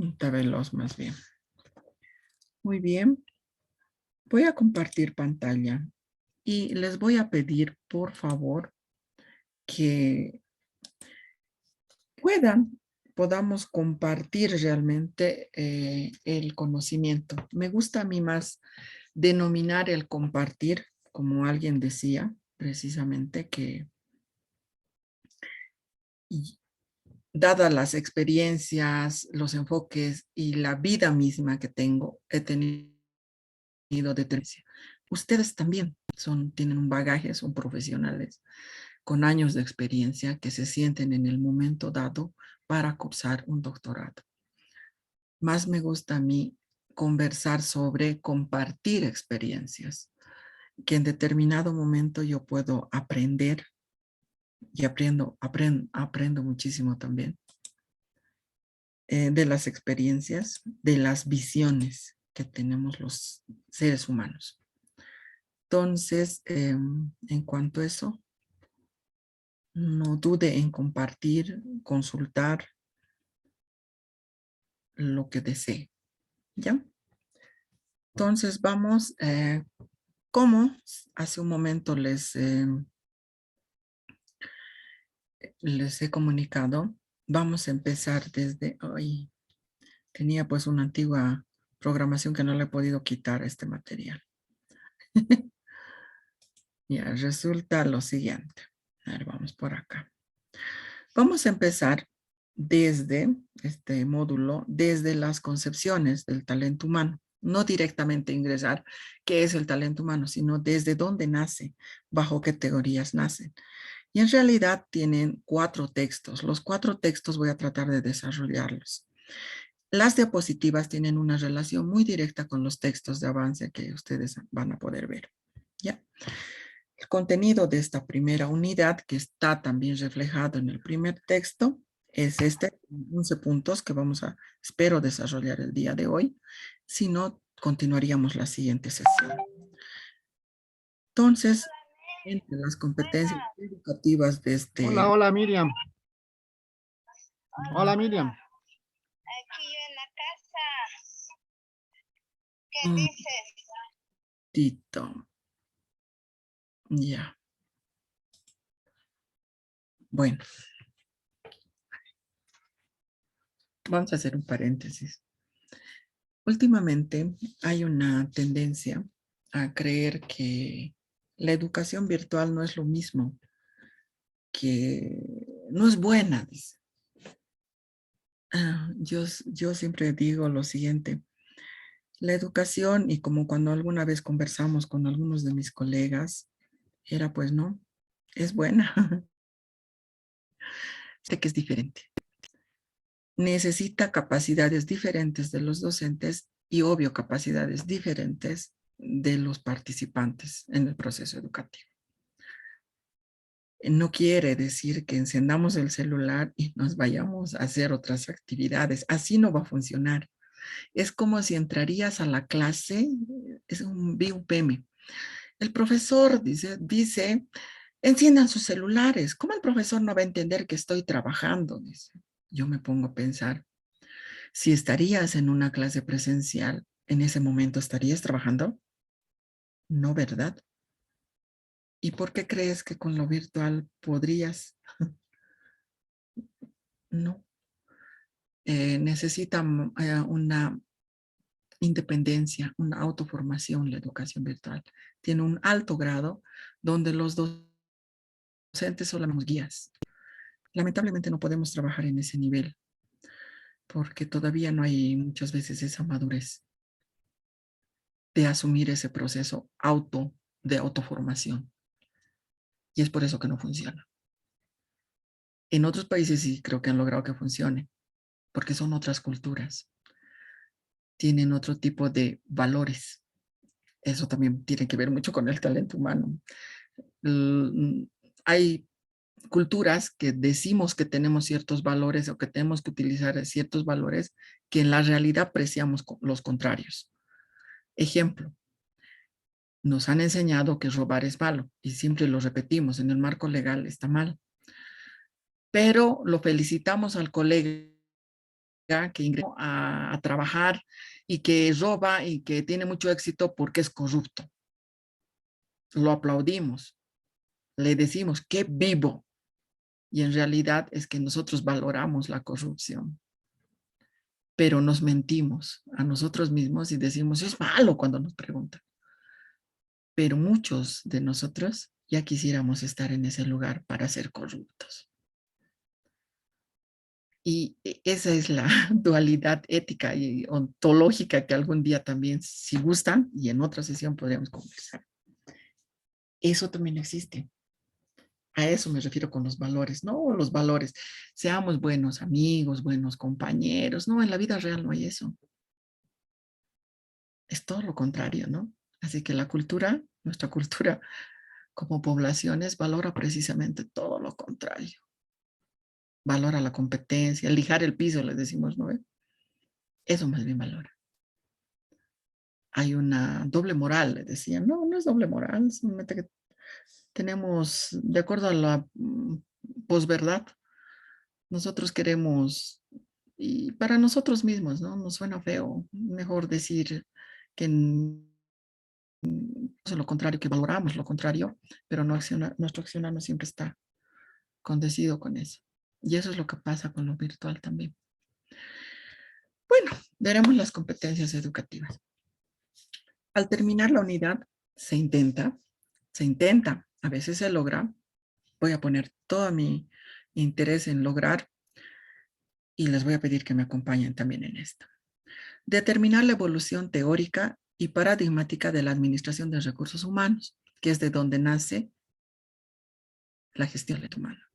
Está veloz más bien. Muy bien. Voy a compartir pantalla y les voy a pedir, por favor, que podamos compartir realmente el conocimiento. Me gusta a mí más denominar el compartir, como alguien decía precisamente, que y dadas las experiencias, los enfoques y la vida misma que tengo, he tenido de tendencia. Ustedes también tienen un bagaje, son profesionales con años de experiencia que se sienten en el momento dado para cursar un doctorado. Más me gusta a mí conversar sobre compartir experiencias, que en determinado momento yo puedo aprender y aprendo muchísimo también de las experiencias, de las visiones que tenemos los seres humanos. Entonces, en cuanto a eso, no dude en compartir, consultar lo que desee, ¿ya? Entonces vamos, como hace un momento les he comunicado, vamos a empezar desde hoy. Tenía pues una antigua programación que no le he podido quitar a este material. Ya, resulta lo siguiente. A ver, vamos por acá. Vamos a empezar desde este módulo, desde las concepciones del talento humano. No directamente ingresar qué es el talento humano, sino desde dónde nace, bajo qué teorías nacen. Y en realidad tienen 4 textos. Los 4 textos voy a tratar de desarrollarlos. Las diapositivas tienen una relación muy directa con los textos de avance que ustedes van a poder ver. ¿Ya? El contenido de esta primera unidad, que está también reflejado en el primer texto, es 11 puntos que espero desarrollar el día de hoy. Si no, continuaríamos la siguiente sesión. Entonces, entre las competencias educativas de Hola, hola Miriam. Hola Miriam. Aquí yo en la casa. ¿Qué Un dices? momentito. Ya. Bueno, vamos a hacer un paréntesis. Últimamente hay una tendencia a creer que la educación virtual no es lo mismo, que no es buena, dice. Yo siempre digo lo siguiente, la educación, y como cuando alguna vez conversamos con algunos de mis colegas, era pues no, es buena. Sé que es diferente. Necesita capacidades diferentes de los docentes y obvio capacidades diferentes de los participantes en el proceso educativo. No quiere decir que encendamos el celular y nos vayamos a hacer otras actividades. Así no va a funcionar. Es como si entrarías a la clase, vi un PM. El profesor dice, enciendan sus celulares. ¿Cómo el profesor no va a entender que estoy trabajando? Dice. Yo me pongo a pensar, si estarías en una clase presencial, ¿en ese momento estarías trabajando? No, ¿verdad? ¿Y por qué crees que con lo virtual podrías? No. Necesita una independencia, una autoformación la educación virtual. Tiene un alto grado donde los docentes solamente guías. Lamentablemente no podemos trabajar en ese nivel porque todavía no hay muchas veces esa madurez de asumir ese proceso de autoformación. Y es por eso que no funciona. En otros países sí creo que han logrado que funcione, porque son otras culturas, tienen otro tipo de valores. Eso también tiene que ver mucho con el talento humano. Hay culturas que decimos que tenemos ciertos valores o que tenemos que utilizar ciertos valores que en la realidad apreciamos los contrarios. Ejemplo, nos han enseñado que robar es malo y siempre lo repetimos, en el marco legal está mal. Pero lo felicitamos al colega que ingresó a trabajar y que roba y que tiene mucho éxito porque es corrupto. Lo aplaudimos, le decimos que vivo, y en realidad es que nosotros valoramos la corrupción, pero nos mentimos a nosotros mismos y decimos es malo cuando nos preguntan. Pero muchos de nosotros ya quisiéramos estar en ese lugar para ser corruptos. Y esa es la dualidad ética y ontológica que algún día también, si gustan, y en otra sesión podríamos conversar. Eso también existe. A eso me refiero con los valores, no los valores. Seamos buenos amigos, buenos compañeros. No, en la vida real no hay eso. Es todo lo contrario, ¿no? Así que la cultura, nuestra cultura como poblaciones, valora precisamente todo lo contrario. Valora la competencia, lijar el piso, les decimos, ¿no? Eso más bien valora. Hay una doble moral, les decía. No, no es doble moral, simplemente que tenemos, de acuerdo a la posverdad, nosotros queremos, y para nosotros mismos, ¿no? Nos suena feo, mejor decir que es lo contrario, que valoramos lo contrario, pero no nuestro accionar no siempre está condecido con eso. Y eso es lo que pasa con lo virtual también. Bueno, veremos las competencias educativas. Al terminar la unidad, se intenta, a veces se logra. Voy a poner todo mi interés en lograr y les voy a pedir que me acompañen también en esto. Determinar la evolución teórica y paradigmática de la administración de recursos humanos, que es de donde nace la gestión de talento humano.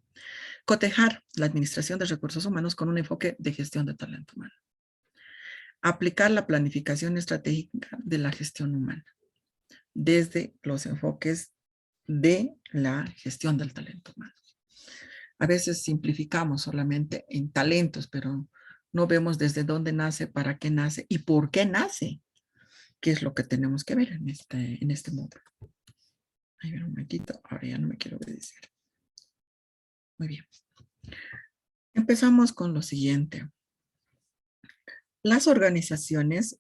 Cotejar la administración de recursos humanos con un enfoque de gestión de talento humano. Aplicar la planificación estratégica de la gestión humana desde los enfoques de la gestión del talento humano. A veces simplificamos solamente en talentos, pero no vemos desde dónde nace, para qué nace y por qué nace, que es lo que tenemos que ver en este módulo. Ahí un momentito, ahora ya no me quiero obedecer. Muy bien. Empezamos con lo siguiente. Las organizaciones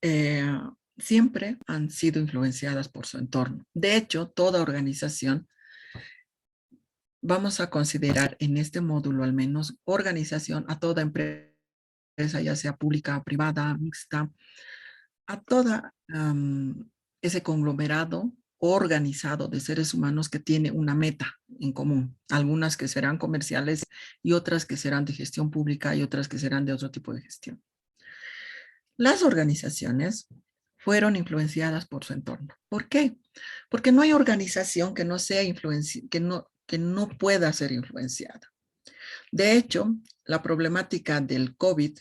siempre han sido influenciadas por su entorno. De hecho, toda organización, vamos a considerar en este módulo al menos organización a toda empresa, ya sea pública, privada, mixta, a toda ese conglomerado organizado de seres humanos que tiene una meta en común. Algunas que serán comerciales y otras que serán de gestión pública y otras que serán de otro tipo de gestión. Las organizaciones fueron influenciadas por su entorno. ¿Por qué? Porque no hay organización que no sea que no pueda ser influenciada. De hecho, la problemática del COVID,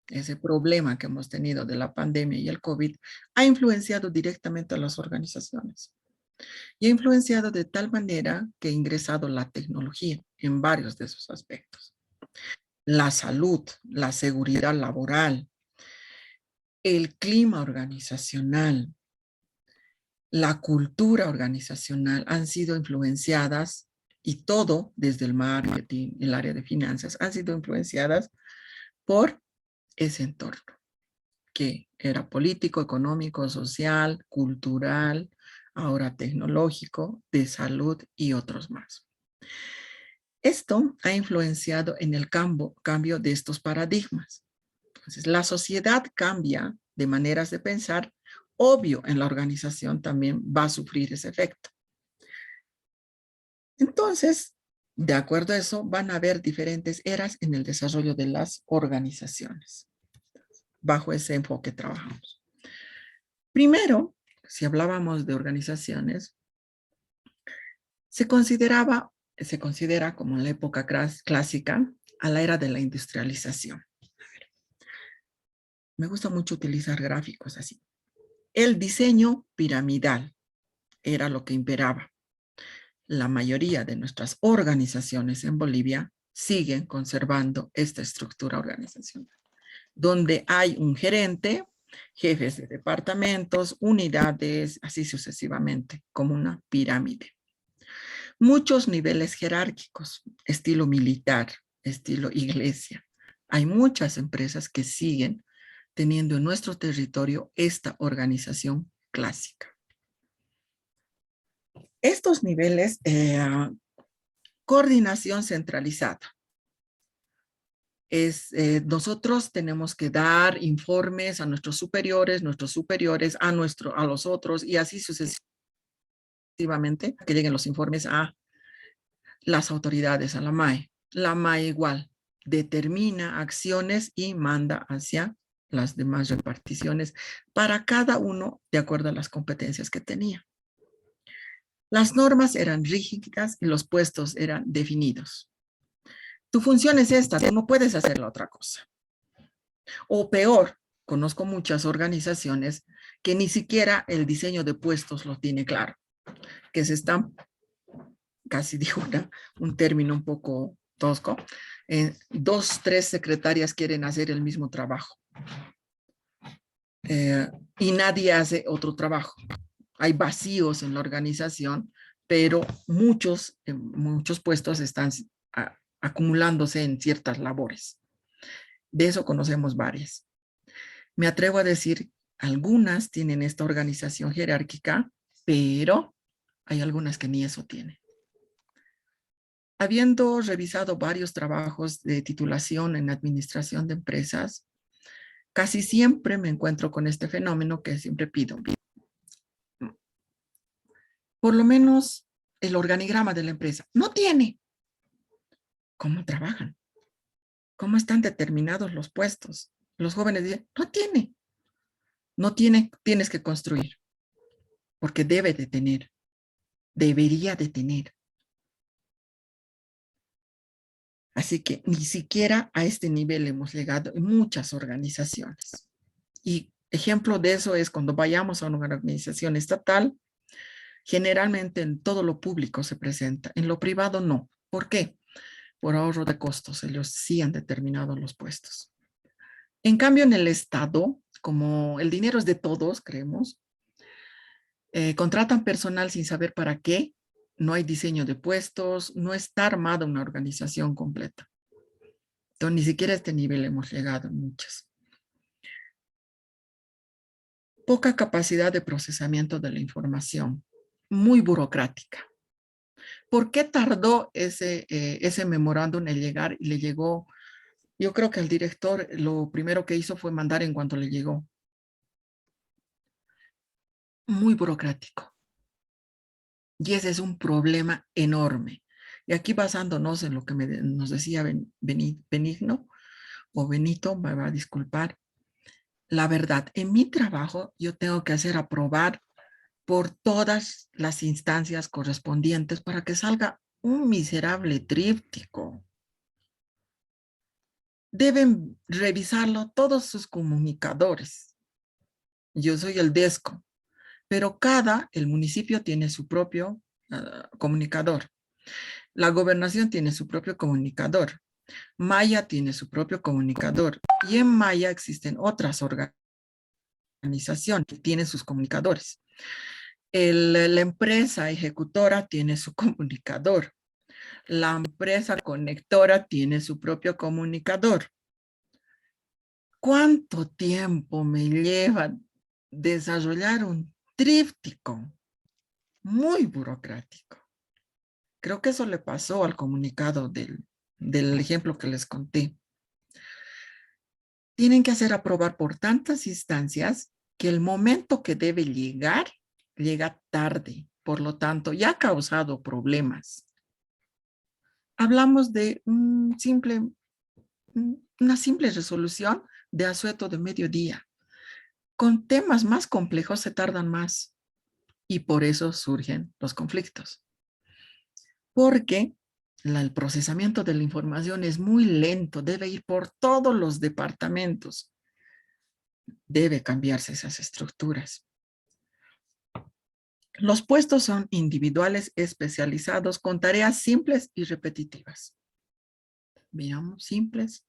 ese problema que hemos tenido de la pandemia y el COVID, ha influenciado directamente a las organizaciones. Y ha influenciado de tal manera que ha ingresado la tecnología en varios de esos aspectos. La salud, la seguridad laboral, el clima organizacional, la cultura organizacional han sido influenciadas y todo, desde el marketing, el área de finanzas, han sido influenciadas por ese entorno, que era político, económico, social, cultural, ahora tecnológico, de salud y otros más. Esto ha influenciado en el cambio de estos paradigmas. Entonces, la sociedad cambia de maneras de pensar, obvio, en la organización también va a sufrir ese efecto. Entonces, de acuerdo a eso, van a haber diferentes eras en el desarrollo de las organizaciones. Bajo ese enfoque trabajamos. Primero, si hablábamos de organizaciones, se considera como en la época clásica a la era de la industrialización. Me gusta mucho utilizar gráficos así. El diseño piramidal era lo que imperaba. La mayoría de nuestras organizaciones en Bolivia siguen conservando esta estructura organizacional, donde hay un gerente, jefes de departamentos, unidades, así sucesivamente, como una pirámide. Muchos niveles jerárquicos, estilo militar, estilo iglesia, Hay muchas empresas que siguen teniendo en nuestro territorio esta organización clásica. Estos niveles, coordinación centralizada. Nosotros tenemos que dar informes a nuestros superiores a los otros y así sucesivamente, que lleguen los informes a las autoridades, a la MAE. La MAE igual determina acciones y manda hacia las demás reparticiones para cada uno de acuerdo a las competencias que tenía. Las normas eran rígidas y los puestos eran definidos. Tu función es esta, tú no puedes hacer la otra cosa. O peor, conozco muchas organizaciones que ni siquiera el diseño de puestos lo tiene claro, que se están, casi digo un término un poco tosco, 2, 3 secretarias quieren hacer el mismo trabajo y nadie hace otro trabajo. Hay vacíos en la organización, pero muchos puestos están acumulándose en ciertas labores. De eso conocemos varias. Me atrevo a decir, algunas tienen esta organización jerárquica, pero hay algunas que ni eso tienen. Habiendo revisado varios trabajos de titulación en administración de empresas, casi siempre me encuentro con este fenómeno que siempre pido. Por lo menos el organigrama de la empresa. No tiene. ¿Cómo trabajan? ¿Cómo están determinados los puestos? Los jóvenes dicen, no tiene. No tiene, tienes que construir. Porque debe de tener. Debería de tener. Así que ni siquiera a este nivel hemos llegado en muchas organizaciones. Y ejemplo de eso es cuando vayamos a una organización estatal, generalmente en todo lo público se presenta, en lo privado no. ¿Por qué? Por ahorro de costos, ellos sí han determinado los puestos. En cambio, en el Estado, como el dinero es de todos, creemos, contratan personal sin saber para qué, no hay diseño de puestos, no está armada una organización completa. Entonces, ni siquiera a este nivel hemos llegado en muchas. Poca capacidad de procesamiento de la información, muy burocrática. ¿Por qué tardó ese memorándum en llegar y le llegó? Yo creo que el director lo primero que hizo fue mandar en cuanto le llegó. Muy burocrático. Y ese es un problema enorme. Y aquí basándonos en lo que nos decía Benigno, o Benito, me va a disculpar, la verdad, en mi trabajo yo tengo que hacer aprobar por todas las instancias correspondientes para que salga un miserable tríptico. Deben revisarlo todos sus comunicadores. Yo soy el DESCO, pero el municipio tiene su propio comunicador. La gobernación tiene su propio comunicador. Maya tiene su propio comunicador. Y en Maya existen otras organizaciones que tienen sus comunicadores. La empresa ejecutora tiene su comunicador. La empresa conectora tiene su propio comunicador. ¿Cuánto tiempo me lleva desarrollar un tríptico? Muy burocrático. Creo que eso le pasó al comunicado del ejemplo que les conté. Tienen que hacer aprobar por tantas instancias que el momento que debe llegar, llega tarde. Por lo tanto, ya ha causado problemas. Hablamos de una simple resolución de asueto de mediodía. Con temas más complejos se tardan más y por eso surgen los conflictos. Porque el procesamiento de la información es muy lento, debe ir por todos los departamentos. Debe cambiarse esas estructuras. Los puestos son individuales especializados con tareas simples y repetitivas. Veamos, simples.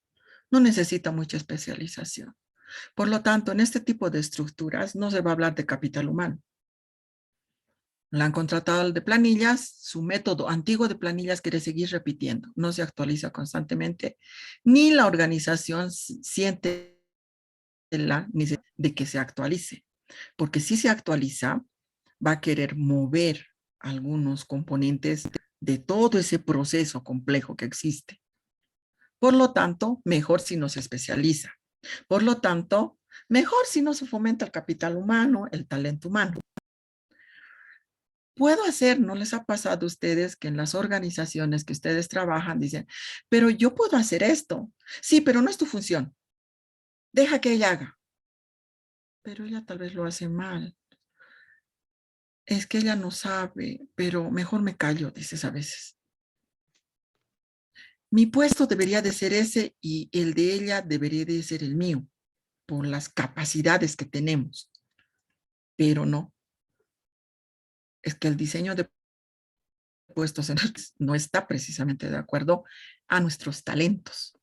No necesita mucha especialización. Por lo tanto, en este tipo de estructuras no se va a hablar de capital humano. La han contratado al de planillas, su método antiguo de planillas quiere seguir repitiendo, no se actualiza constantemente, ni la organización siente la necesidad de que se actualice, porque si se actualiza, va a querer mover algunos componentes de todo ese proceso complejo que existe. Por lo tanto, mejor si no se especializa. Por lo tanto, mejor si no se fomenta el capital humano, el talento humano. Puedo hacer, ¿no les ha pasado a ustedes que en las organizaciones que ustedes trabajan dicen, pero yo puedo hacer esto? Sí, pero no es tu función. Deja que ella haga. Pero ella tal vez lo hace mal. Es que ella no sabe, pero mejor me callo, dices a veces. Mi puesto debería de ser ese y el de ella debería de ser el mío, por las capacidades que tenemos. Pero no. Es que el diseño de puestos no está precisamente de acuerdo a nuestros talentos.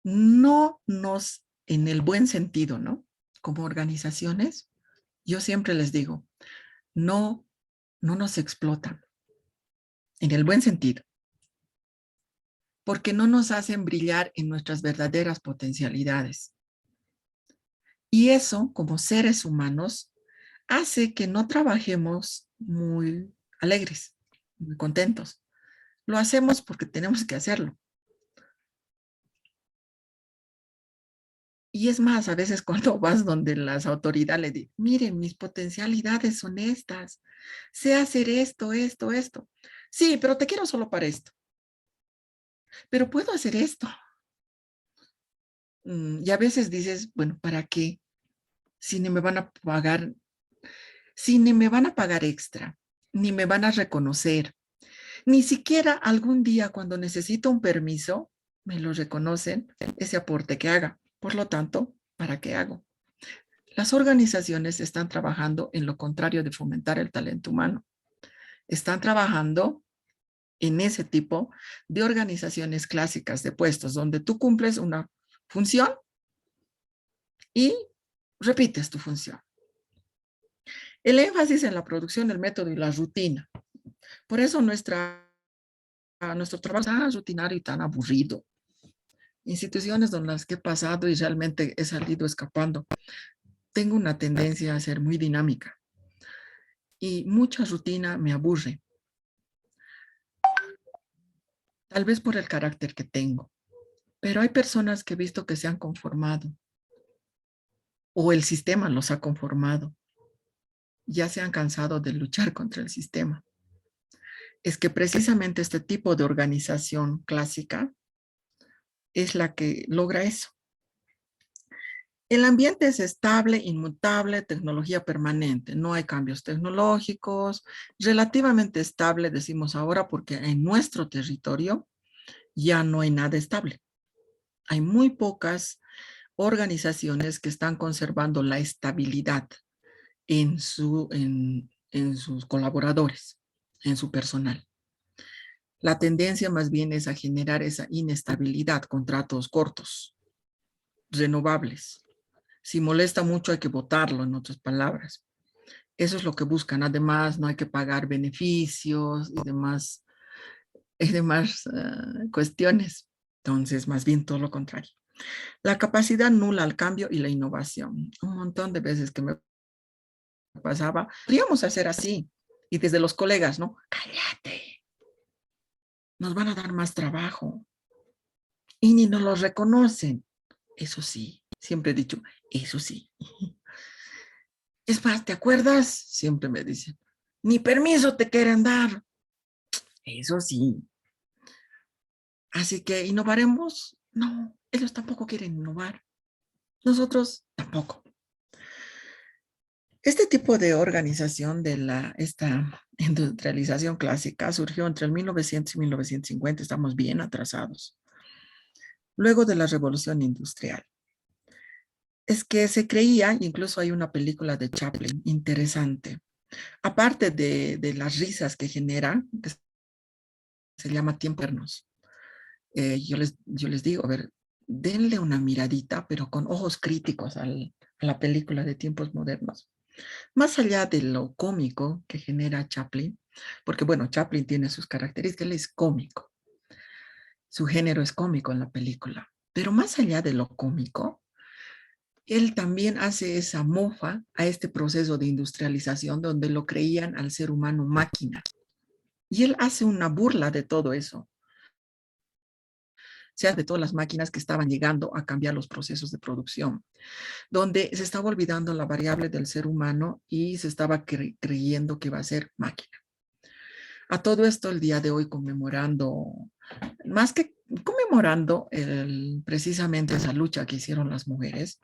No nos, en el buen sentido, ¿no? Como organizaciones, yo siempre les digo, no nos explotan, en el buen sentido, porque no nos hacen brillar en nuestras verdaderas potencialidades. Y eso, como seres humanos, hace que no trabajemos muy alegres, muy contentos. Lo hacemos porque tenemos que hacerlo. Y es más, a veces cuando vas donde las autoridades le dicen, miren, mis potencialidades son estas, sé hacer esto, esto, esto. Sí, pero te quiero solo para esto. Pero puedo hacer esto. Y a veces dices, bueno, ¿para qué? Si ni me van a pagar, si ni me van a pagar extra, ni me van a reconocer, ni siquiera algún día cuando necesito un permiso, me lo reconocen ese aporte que haga. Por lo tanto, ¿para qué hago? Las organizaciones están trabajando en lo contrario de fomentar el talento humano. Están trabajando en ese tipo de organizaciones clásicas de puestos donde tú cumples una función y repites tu función. El énfasis en la producción, el método y la rutina. Por eso nuestro trabajo es tan rutinario y tan aburrido. Instituciones donde las que he pasado y realmente he salido escapando, tengo una tendencia a ser muy dinámica y mucha rutina me aburre. Tal vez por el carácter que tengo, pero hay personas que he visto que se han conformado o el sistema los ha conformado. Ya se han cansado de luchar contra el sistema. Es que precisamente este tipo de organización clásica es la que logra eso. El ambiente es estable, inmutable, tecnología permanente. No hay cambios tecnológicos, relativamente estable, decimos ahora, porque en nuestro territorio ya no hay nada estable. Hay muy pocas organizaciones que están conservando la estabilidad en sus colaboradores, en su personal. La tendencia más bien es a generar esa inestabilidad, contratos cortos, renovables. Si molesta mucho hay que votarlo, en otras palabras. Eso es lo que buscan. Además, no hay que pagar beneficios y demás cuestiones. Entonces, más bien todo lo contrario. La capacidad nula al cambio y la innovación. Un montón de veces que me pasaba, podríamos hacer así. Y desde los colegas, ¿no? Cállate. Nos van a dar más trabajo. Y ni nos lo reconocen. Eso sí, siempre he dicho, eso sí. Es más, ¿te acuerdas? Siempre me dicen, ni permiso te quieren dar. Eso sí. Así que, ¿innovaremos? No, ellos tampoco quieren innovar. Nosotros tampoco. Este tipo de organización de esta industrialización clásica surgió entre el 1900 y 1950. Estamos bien atrasados. Luego de la revolución industrial. Es que se creía, incluso hay una película de Chaplin interesante, aparte de las risas que genera, que se llama Tiempos. Yo les digo, a ver, denle una miradita, pero con ojos críticos a la película de Tiempos Modernos. Más allá de lo cómico que genera Chaplin, porque bueno, Chaplin tiene sus características, él es cómico, su género es cómico en la película, pero más allá de lo cómico, él también hace esa mofa a este proceso de industrialización donde lo creían al ser humano máquina. Y él hace una burla de todo eso, sea de todas las máquinas que estaban llegando a cambiar los procesos de producción, donde se estaba olvidando la variable del ser humano y se estaba creyendo que iba a ser máquina. A todo esto el día de hoy conmemorando, más que conmemorando precisamente esa lucha que hicieron las mujeres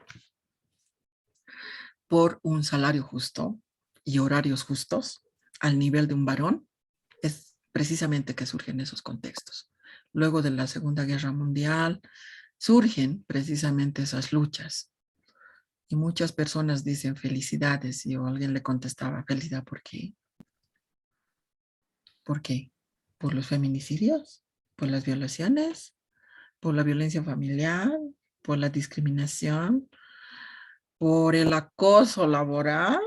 por un salario justo y horarios justos al nivel de un varón, es precisamente que surgen esos contextos. Luego de la Segunda Guerra Mundial surgen precisamente esas luchas. Y muchas personas dicen felicidades y alguien le contestaba, felicidad, ¿por qué? ¿Por qué? ¿Por los feminicidios? ¿Por las violaciones? ¿Por la violencia familiar? ¿Por la discriminación? ¿Por el acoso laboral?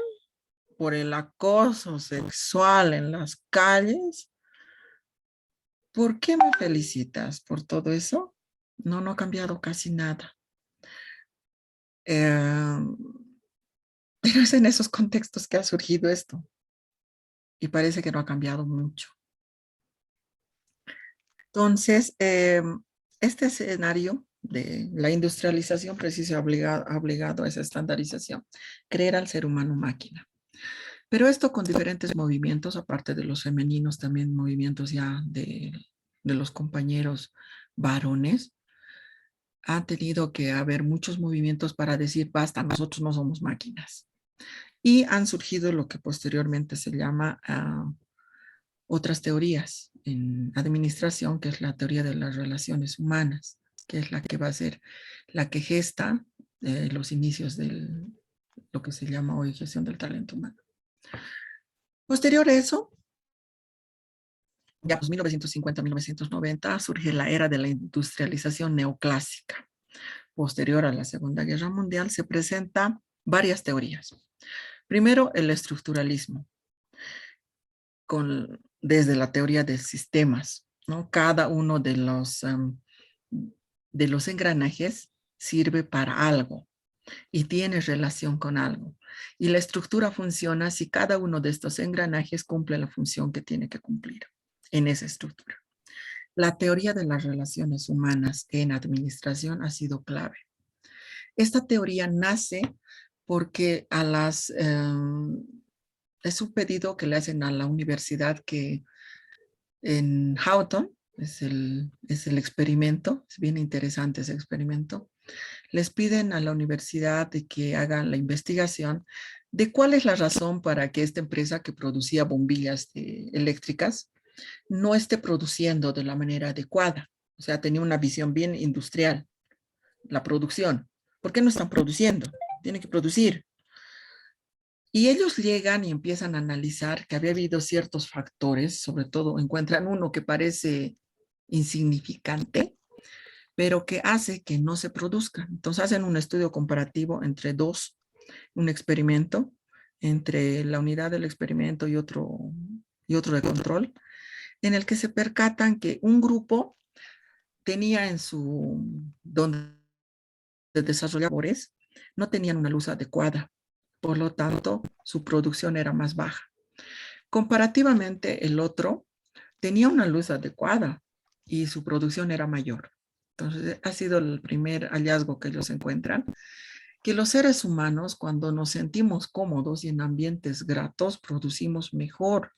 ¿Por el acoso sexual en las calles? ¿Por qué me felicitas por todo eso? No, no ha cambiado casi nada. Eh, pero es en esos contextos que ha surgido esto y parece que no ha cambiado mucho. Entonces, este escenario de la industrialización precisamente ha obligado a esa estandarización, creer al ser humano máquina. Pero esto con diferentes movimientos, aparte de los femeninos, también movimientos ya de los compañeros varones, ha tenido que haber muchos movimientos para decir, basta, nosotros no somos máquinas. Y han surgido lo que posteriormente se llama otras teorías en administración, que es la teoría de las relaciones humanas, que es la que va a ser la que gesta los inicios de lo que se llama hoy gestión del talento humano. Posterior a eso, ya pues 1950-1990 surge la era de la industrialización neoclásica. Posterior a la Segunda Guerra Mundial se presentan varias teorías. Primero, el estructuralismo, desde la teoría de sistemas, ¿no? Cada uno de los engranajes sirve para algo y tiene relación con algo. Y la estructura funciona si cada uno de estos engranajes cumple la función que tiene que cumplir en esa estructura. La teoría de las relaciones humanas en administración ha sido clave. Esta teoría nace porque es un pedido que le hacen a la universidad que en Houghton, es el experimento, es bien interesante ese experimento, les piden a la universidad de que hagan la investigación de cuál es la razón para que esta empresa que producía bombillas eléctricas no esté produciendo de la manera adecuada. O sea, tenía una visión bien industrial, la producción. ¿Por qué no están produciendo? Tienen que producir. Y ellos llegan y empiezan a analizar que había habido ciertos factores, sobre todo encuentran uno que parece insignificante, pero que hace que no se produzca. Entonces hacen un estudio comparativo entre dos, un experimento entre la unidad del experimento y otro de control, en el que se percatan que un grupo tenía en donde desarrolladores, no tenían una luz adecuada. Por lo tanto, su producción era más baja. Comparativamente, el otro tenía una luz adecuada y su producción era mayor. Entonces, ha sido el primer hallazgo que ellos encuentran, que los seres humanos, cuando nos sentimos cómodos y en ambientes gratos, producimos mejor.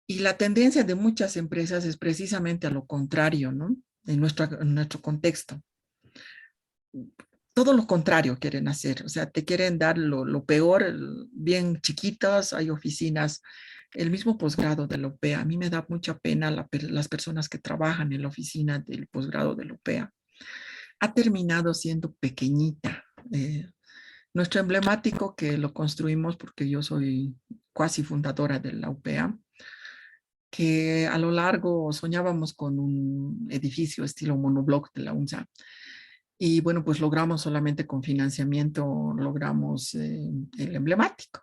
Y la tendencia de muchas empresas es precisamente a lo contrario, ¿no? En nuestro contexto. Todo lo contrario quieren hacer, o sea, te quieren dar lo peor, bien chiquitas, hay oficinas, el mismo posgrado de la UPEA. A mí me da mucha pena las personas que trabajan en la oficina del posgrado de la UPEA. Ha terminado siendo pequeñita. Nuestro emblemático, que lo construimos porque yo soy cuasi fundadora de la UPEA, que a lo largo soñábamos con un edificio estilo monobloc de la UNSA, Y bueno, pues logramos solamente con financiamiento, logramos el emblemático.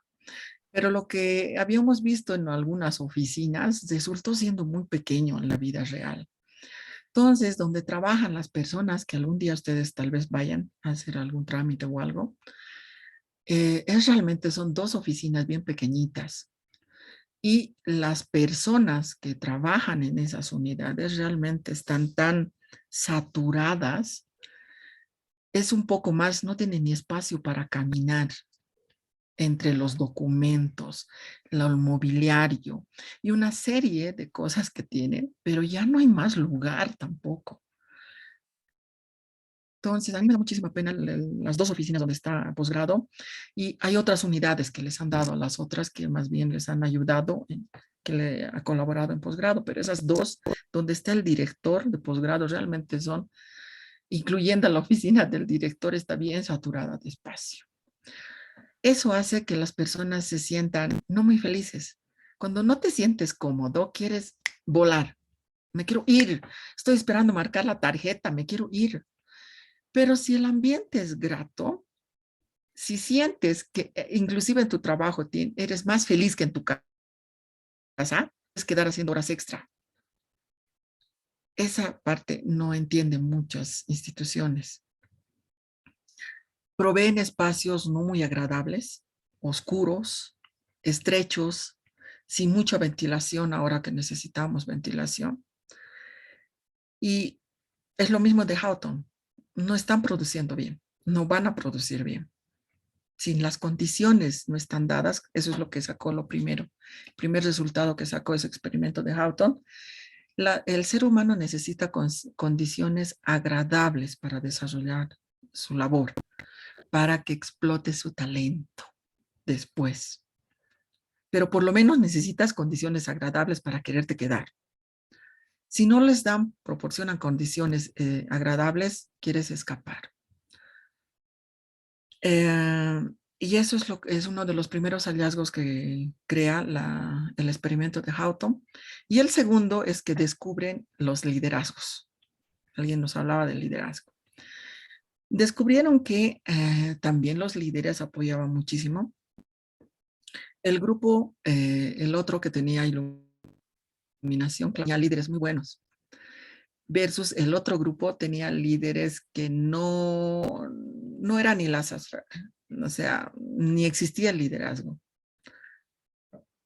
Pero lo que habíamos visto en algunas oficinas resultó siendo muy pequeño en la vida real. Entonces, donde trabajan las personas que algún día ustedes tal vez vayan a hacer algún trámite o algo, es realmente son dos oficinas bien pequeñitas y las personas que trabajan en esas unidades realmente están tan saturadas, es un poco más, no tienen ni espacio para caminar entre los documentos, el mobiliario y una serie de cosas que tienen, pero ya no hay más lugar tampoco. Entonces, a mí me da muchísima pena las dos oficinas donde está posgrado y hay otras unidades que les han dado a las otras que más bien les han ayudado, que le ha colaborado en posgrado, pero esas dos donde está el director de posgrado realmente son, incluyendo la oficina del director, está bien saturada de espacio. Eso hace que las personas se sientan no muy felices. Cuando no te sientes cómodo, quieres volar. Me quiero ir. Estoy esperando marcar la tarjeta. Me quiero ir. Pero si el ambiente es grato, si sientes que inclusive en tu trabajo eres más feliz que en tu casa, es quedar haciendo horas extra. Esa parte no entienden muchas instituciones. Proveen espacios no muy agradables, oscuros, estrechos, sin mucha ventilación ahora que necesitamos ventilación. Y es lo mismo de Houghton. No están produciendo bien, no van a producir bien. Si las condiciones no están dadas, eso es lo que sacó lo primero. El primer resultado que sacó ese experimento de Houghton, el ser humano necesita condiciones agradables para desarrollar su labor, para que explote su talento después. Pero por lo menos necesitas condiciones agradables para quererte quedar. Si no les dan, proporcionan condiciones agradables, quieres escapar. Y eso es uno de los primeros hallazgos que crea el experimento de Houghton. Y el segundo es que descubren los liderazgos. Alguien nos hablaba del liderazgo. Descubrieron que también los líderes apoyaban muchísimo. El grupo, el otro que tenía iluminación, tenía líderes muy buenos, versus el otro grupo tenía líderes que no eran ni o sea, ni existía el liderazgo.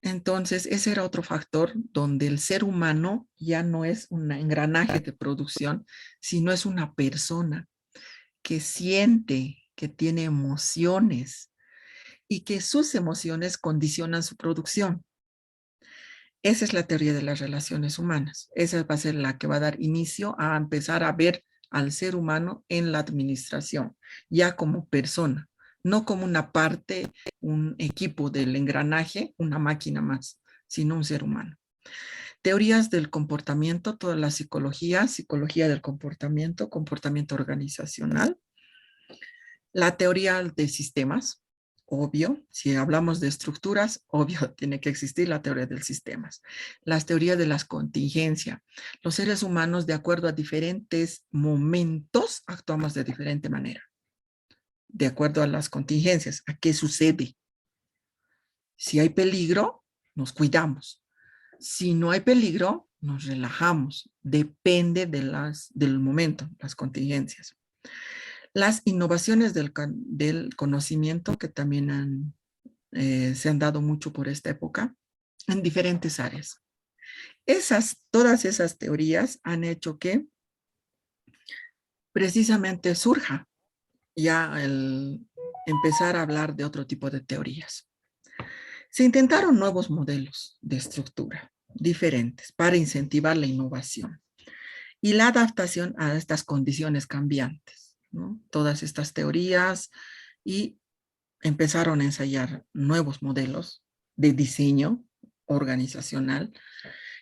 Entonces, ese era otro factor donde el ser humano ya no es un engranaje de producción, sino es una persona que siente, que tiene emociones y que sus emociones condicionan su producción. Esa es la teoría de las relaciones humanas. Esa va a ser la que va a dar inicio a empezar a ver al ser humano en la administración, ya como persona, no como una parte, un equipo del engranaje, una máquina más, sino un ser humano. Teorías del comportamiento, toda la psicología, psicología del comportamiento, comportamiento organizacional, la teoría de sistemas, obvio, si hablamos de estructuras, obvio, tiene que existir la teoría de sistemas. Las teorías de las contingencias. Los seres humanos, de acuerdo a diferentes momentos, actuamos de diferente manera. De acuerdo a las contingencias, a qué sucede. Si hay peligro, nos cuidamos. Si no hay peligro, nos relajamos. Depende del momento, las contingencias. Las innovaciones del conocimiento que también se han dado mucho por esta época en diferentes áreas. Todas esas teorías han hecho que precisamente surja ya el empezar a hablar de otro tipo de teorías. Se intentaron nuevos modelos de estructura diferentes para incentivar la innovación y la adaptación a estas condiciones cambiantes, ¿no? Todas estas teorías y empezaron a ensayar nuevos modelos de diseño organizacional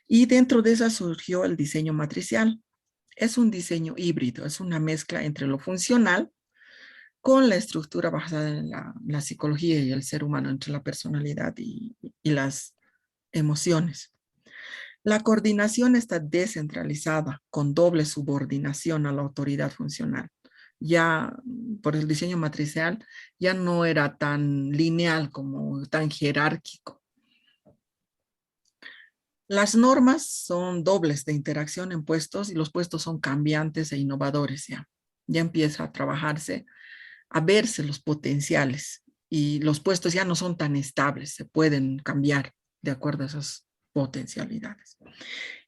y dentro de esa surgió el diseño matricial. Es un diseño híbrido, es una mezcla entre lo funcional con la estructura basada en la psicología y el ser humano, entre la personalidad y las emociones. La coordinación está descentralizada con doble subordinación a la autoridad funcional. ya por el diseño matricial, ya no era tan lineal como tan jerárquico. Las normas son dobles de interacción en puestos y los puestos son cambiantes e innovadores ya. Ya empieza a trabajarse, a verse los potenciales y los puestos ya no son tan estables, se pueden cambiar de acuerdo a esas potencialidades.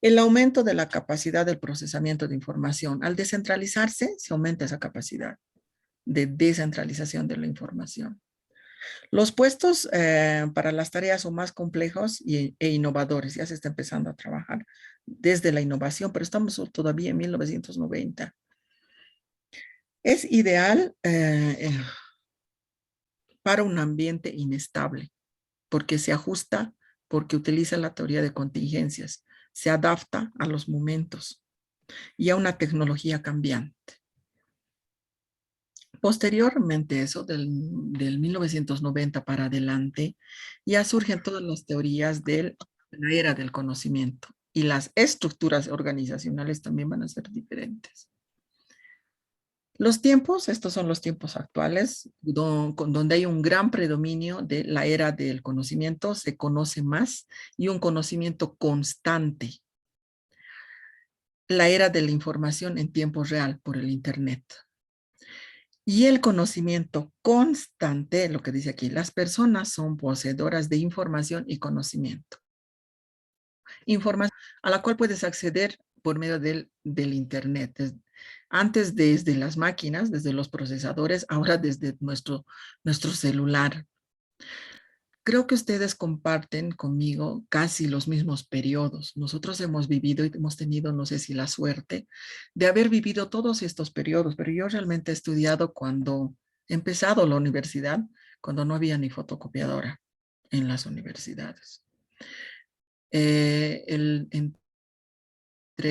El aumento de la capacidad del procesamiento de información. Al descentralizarse, se aumenta esa capacidad de descentralización de la información. Los puestos para las tareas son más complejos e innovadores. Ya se está empezando a trabajar desde la innovación, pero estamos todavía en 1990. Es ideal para un ambiente inestable, porque se ajusta, porque utiliza la teoría de contingencias, se adapta a los momentos y a una tecnología cambiante. Posteriormente eso, del 1990 para adelante, ya surgen todas las teorías de la era del conocimiento y las estructuras organizacionales también van a ser diferentes. Los tiempos, estos son los tiempos actuales, donde hay un gran predominio de la era del conocimiento, se conoce más y un conocimiento constante. La era de la información en tiempo real por el Internet. Y el conocimiento constante, lo que dice aquí, las personas son poseedoras de información y conocimiento. Información a la cual puedes acceder por medio del Internet. Antes desde las máquinas, desde los procesadores, ahora desde nuestro celular. Creo que ustedes comparten conmigo casi los mismos periodos. Nosotros hemos vivido y hemos tenido, no sé si la suerte, de haber vivido todos estos periodos, pero yo realmente he estudiado cuando he empezado la universidad, cuando no había ni fotocopiadora en las universidades. Entre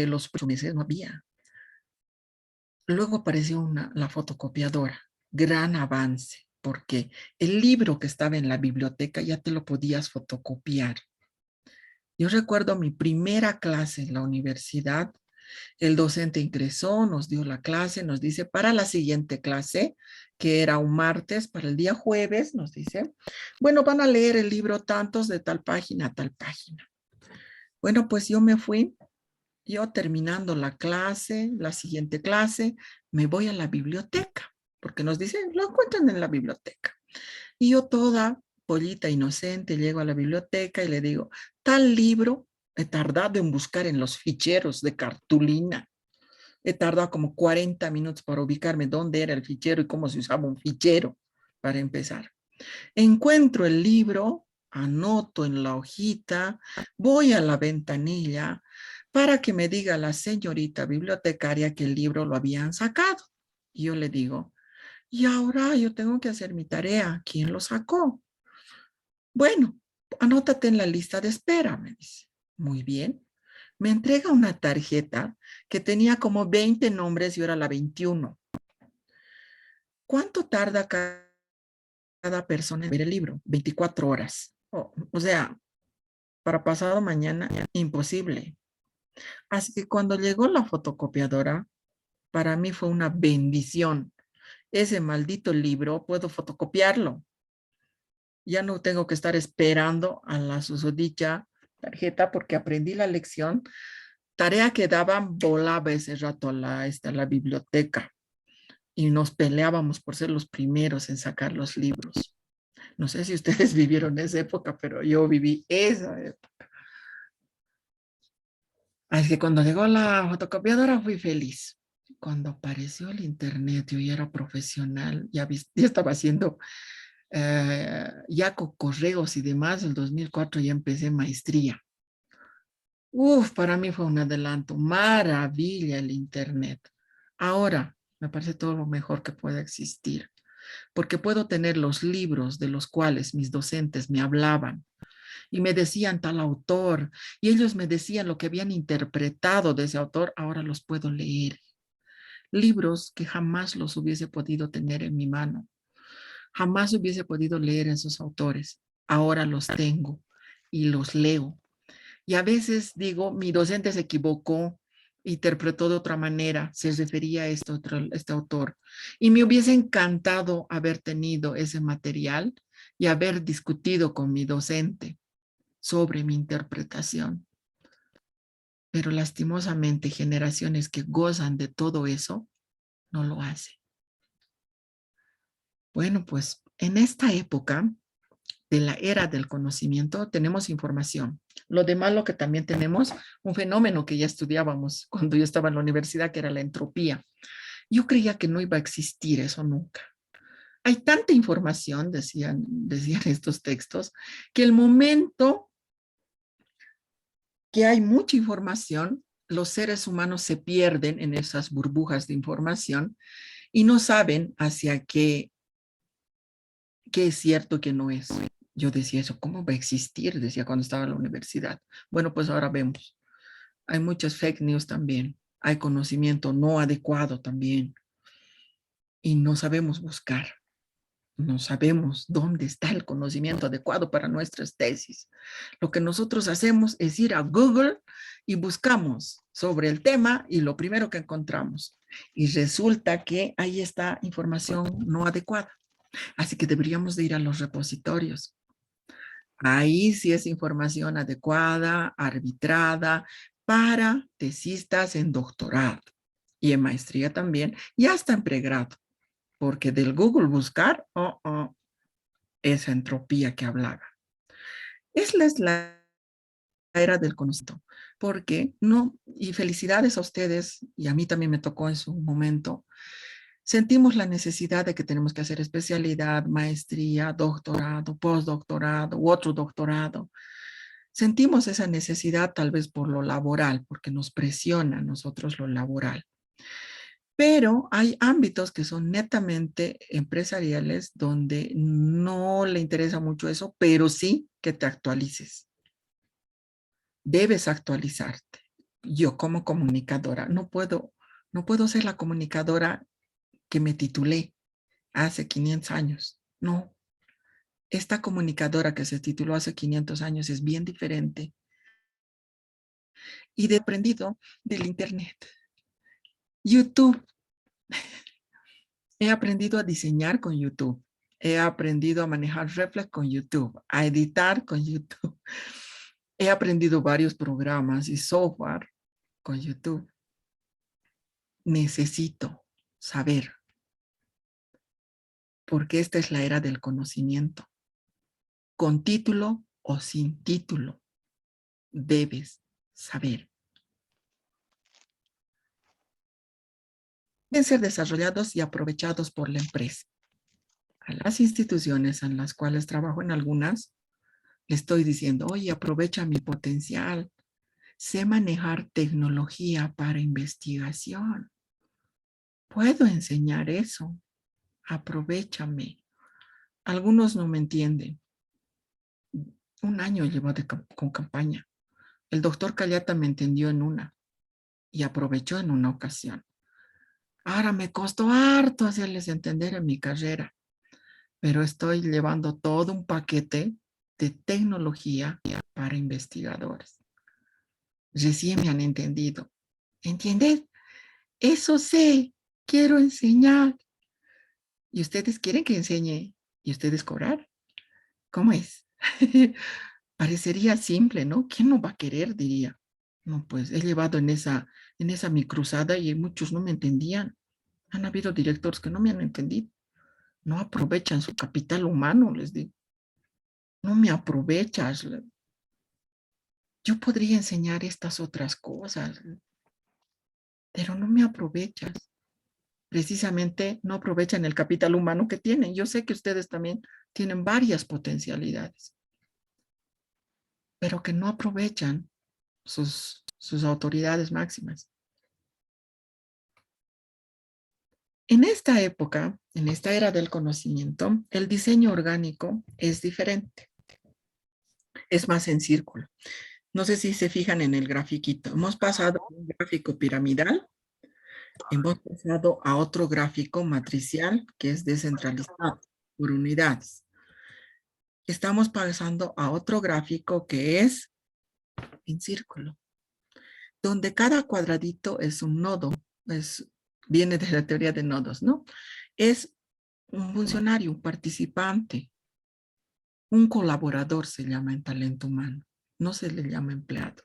los meses no había. Luego apareció la fotocopiadora, gran avance, porque el libro que estaba en la biblioteca ya te lo podías fotocopiar. Yo recuerdo mi primera clase en la universidad, el docente ingresó, nos dio la clase, nos dice, para la siguiente clase, que era un martes, para el día jueves, nos dice, bueno, van a leer el libro tantos de tal página a tal página. Bueno, pues yo me fui, yo terminando la clase, la siguiente clase, me voy a la biblioteca, porque nos dicen, lo encuentran en la biblioteca. Y yo toda pollita inocente llego a la biblioteca y le digo, tal libro he tardado en buscar en los ficheros de cartulina. He tardado como 40 minutos para ubicarme dónde era el fichero y cómo se usaba un fichero para empezar. Encuentro el libro, anoto en la hojita, voy a la ventanilla para que me diga la señorita bibliotecaria que el libro lo habían sacado. Y yo le digo, y ahora yo tengo que hacer mi tarea. ¿Quién lo sacó? Bueno, anótate en la lista de espera, me dice. Muy bien. Me entrega una tarjeta que tenía como 20 nombres y yo era la 21. ¿Cuánto tarda cada persona en ver el libro? 24 horas. O sea, para pasado mañana, imposible. Así que cuando llegó la fotocopiadora, para mí fue una bendición. Ese maldito libro, puedo fotocopiarlo. Ya no tengo que estar esperando a la susodicha tarjeta porque aprendí la lección. Tarea que daban, volaba ese rato a la biblioteca y nos peleábamos por ser los primeros en sacar los libros. No sé si ustedes vivieron esa época, pero yo viví esa época. Así que cuando llegó la fotocopiadora fui feliz. Cuando apareció el internet, yo ya era profesional, ya estaba haciendo ya con correos y demás. En el 2004 ya empecé maestría. Para mí fue un adelanto, maravilla el internet. Ahora me parece todo lo mejor que puede existir, porque puedo tener los libros de los cuales mis docentes me hablaban y me decían tal autor, y ellos me decían lo que habían interpretado de ese autor, ahora los puedo leer. Libros que jamás los hubiese podido tener en mi mano, jamás hubiese podido leer a esos autores, ahora los tengo y los leo. Y a veces digo, mi docente se equivocó, interpretó de otra manera, se refería a este autor. Y me hubiese encantado haber tenido ese material y haber discutido con mi docente sobre mi interpretación. Pero lastimosamente generaciones que gozan de todo eso no lo hacen. Bueno, pues en esta época de la era del conocimiento tenemos información. Lo demás, lo que también tenemos, un fenómeno que ya estudiábamos cuando yo estaba en la universidad, que era la entropía. Yo creía que no iba a existir eso nunca. Hay tanta información, decían estos textos, que el momento que hay mucha información, los seres humanos se pierden en esas burbujas de información y no saben hacia qué es cierto, qué no es. Yo decía eso, ¿cómo va a existir? Decía cuando estaba en la universidad. Bueno, pues ahora vemos. Hay muchas fake news también. Hay conocimiento no adecuado también. Y no sabemos buscar. No sabemos dónde está el conocimiento adecuado para nuestras tesis. Lo que nosotros hacemos es ir a Google y buscamos sobre el tema y lo primero que encontramos. Y resulta que ahí está información no adecuada. Así que deberíamos de ir a los repositorios. Ahí sí es información adecuada, arbitrada para tesistas en doctorado y en maestría también, y hasta en pregrado, porque del Google buscar, esa entropía que hablaba. Esa es la era del conocimiento, porque no, y felicidades a ustedes, y a mí también me tocó en su momento, sentimos la necesidad de que tenemos que hacer especialidad, maestría, doctorado, postdoctorado u otro doctorado. Sentimos esa necesidad tal vez por lo laboral, porque nos presiona a nosotros lo laboral. Pero hay ámbitos que son netamente empresariales donde no le interesa mucho eso, pero sí que te actualices. Debes actualizarte. Yo como comunicadora no puedo ser la comunicadora que me titulé hace 500 años. No, esta comunicadora que se tituló hace 500 años es bien diferente y de aprendido del Internet. YouTube. He aprendido a diseñar con YouTube. He aprendido a manejar Reflex con YouTube, a editar con YouTube. He aprendido varios programas y software con YouTube. Necesito saber, porque esta es la era del conocimiento. Con título o sin título, debes saber. Deben ser desarrollados y aprovechados por la empresa. A las instituciones en las cuales trabajo, en algunas, le estoy diciendo, oye, aprovecha mi potencial. Sé manejar tecnología para investigación. Puedo enseñar eso. Aprovéchame. Algunos no me entienden. Un año llevo con campaña. El doctor Callata me entendió en una y aprovechó en una ocasión. Ahora me costó harto hacerles entender en mi carrera, pero estoy llevando todo un paquete de tecnología para investigadores. Recién me han entendido. ¿Entiendes? Eso sé, quiero enseñar. ¿Y ustedes quieren que enseñe y ustedes cobrar? ¿Cómo es? Parecería simple, ¿no? ¿Quién no va a querer? Diría. No, pues he llevado en esa mi cruzada y muchos no me entendían. Han habido directores que no me han entendido. No aprovechan su capital humano, les digo. No me aprovechas. Yo podría enseñar estas otras cosas, pero no me aprovechas. Precisamente no aprovechan el capital humano que tienen. Yo sé que ustedes también tienen varias potencialidades, pero que no aprovechan sus autoridades máximas. En esta época, en esta era del conocimiento, el diseño orgánico es diferente. Es más en círculo. No sé si se fijan en el grafiquito. Hemos pasado de un gráfico piramidal, hemos pasado a otro gráfico matricial que es descentralizado por unidades. Estamos pasando a otro gráfico que es en círculo. donde cada cuadradito es un nodo, viene de la teoría de nodos, ¿no? Es un funcionario, un participante, un colaborador se llama en talento humano, no se le llama empleado.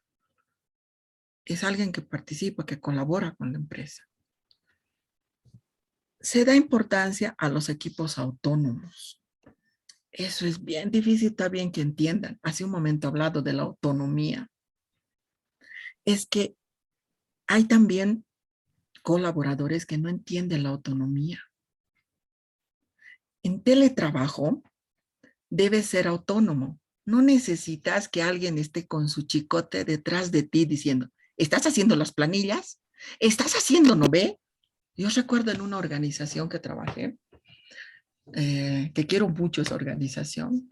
Es alguien que participa, que colabora con la empresa. Se da importancia a los equipos autónomos. Eso es bien difícil también que entiendan. Hace un momento he hablado de la autonomía. Es que hay también colaboradores que no entienden la autonomía. En teletrabajo debe ser autónomo. No necesitas que alguien esté con su chicote detrás de ti diciendo, ¿estás haciendo las planillas? ¿Estás haciendo no ve? Yo recuerdo en una organización que trabajé, que quiero mucho esa organización,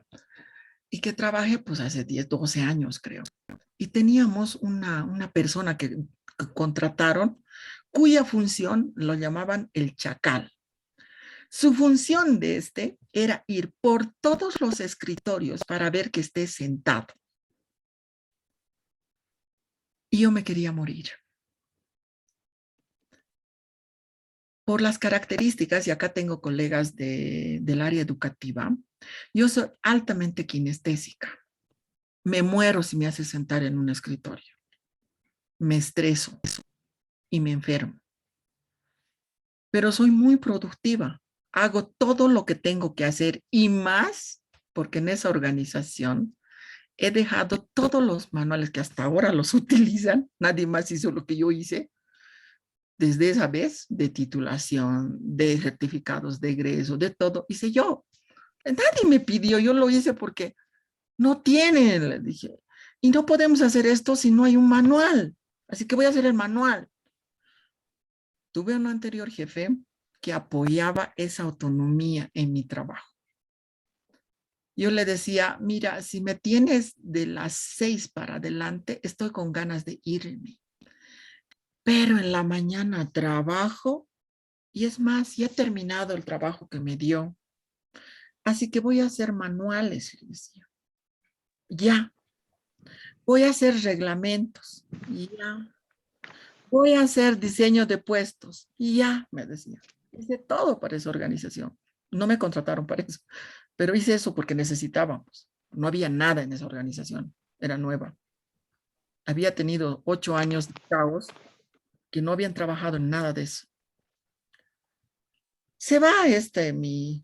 y que trabajé pues hace 10, 12 años creo. Y teníamos una persona que contrataron cuya función lo llamaban el chacal. Su función de era ir por todos los escritorios para ver que esté sentado. Y yo me quería morir. Por las características, y acá tengo colegas del área educativa, yo soy altamente kinestésica. Me muero si me hace sentar en un escritorio. Me estreso y me enfermo. Pero soy muy productiva. Hago todo lo que tengo que hacer y más, porque en esa organización he dejado todos los manuales que hasta ahora los utilizan. Nadie más hizo lo que yo hice. Desde esa vez, de titulación, de certificados de egreso, de todo, hice yo. Nadie me pidió, yo lo hice porque no tienen, le dije. Y no podemos hacer esto si no hay un manual. Así que voy a hacer el manual. Tuve un anterior jefe que apoyaba esa autonomía en mi trabajo. Yo le decía, mira, si me tienes de las 6 para adelante, estoy con ganas de irme. Pero en la mañana trabajo y es más, ya he terminado el trabajo que me dio. Así que voy a hacer manuales, le decía. Ya. Voy a hacer reglamentos. Ya. Voy a hacer diseño de puestos. Ya, me decía. Hice todo para esa organización. No me contrataron para eso, pero hice eso porque necesitábamos. No había nada en esa organización. Era nueva. Había tenido 8 años de caos que no habían trabajado en nada de eso. Se va mi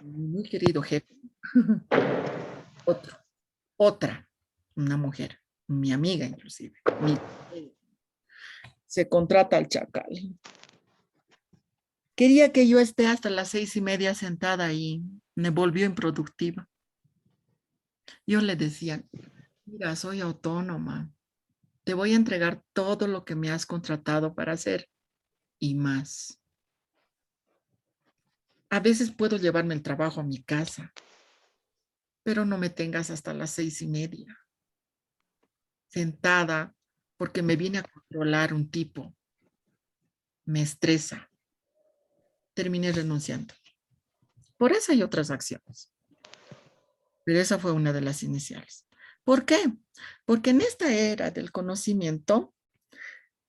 muy querido jefe. Otra, una mujer, mi amiga inclusive. Se contrata al chacal. Quería que yo esté hasta las 6:30 sentada ahí. Me volvió improductiva. Yo le decía, mira, soy autónoma. Te voy a entregar todo lo que me has contratado para hacer y más. A veces puedo llevarme el trabajo a mi casa, pero no me tengas hasta las 6:30 sentada porque me viene a controlar un tipo. Me estresa. Terminé renunciando. Por eso hay otras acciones. Pero esa fue una de las iniciales. ¿Por qué? Porque en esta era del conocimiento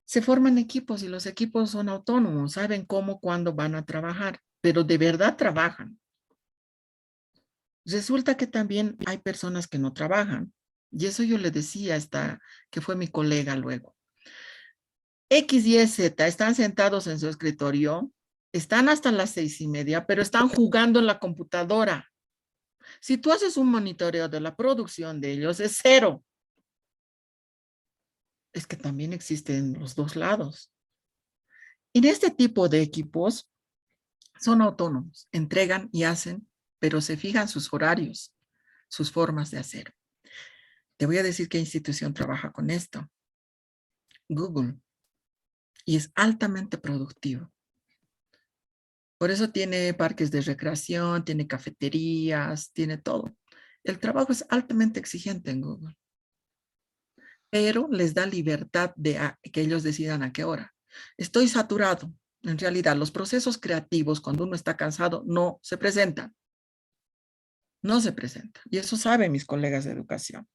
se forman equipos y los equipos son autónomos, saben cómo, cuándo van a trabajar, pero de verdad trabajan. Resulta que también hay personas que no trabajan. Y eso yo le decía a que fue mi colega luego. X, Y, Z están sentados en su escritorio, están hasta las 6:30, pero están jugando en la computadora. Si tú haces un monitoreo de la producción de ellos, es 0. Es que también existen los dos lados. En este tipo de equipos son autónomos, entregan y hacen, pero se fijan sus horarios, sus formas de hacer. Te voy a decir qué institución trabaja con esto. Google. Y es altamente productivo. Por eso tiene parques de recreación, tiene cafeterías, tiene todo. El trabajo es altamente exigente en Google, pero les da libertad de que ellos decidan a qué hora. Estoy saturado. En realidad, los procesos creativos, cuando uno está cansado, no se presentan. No se presentan. Y eso saben mis colegas de educación.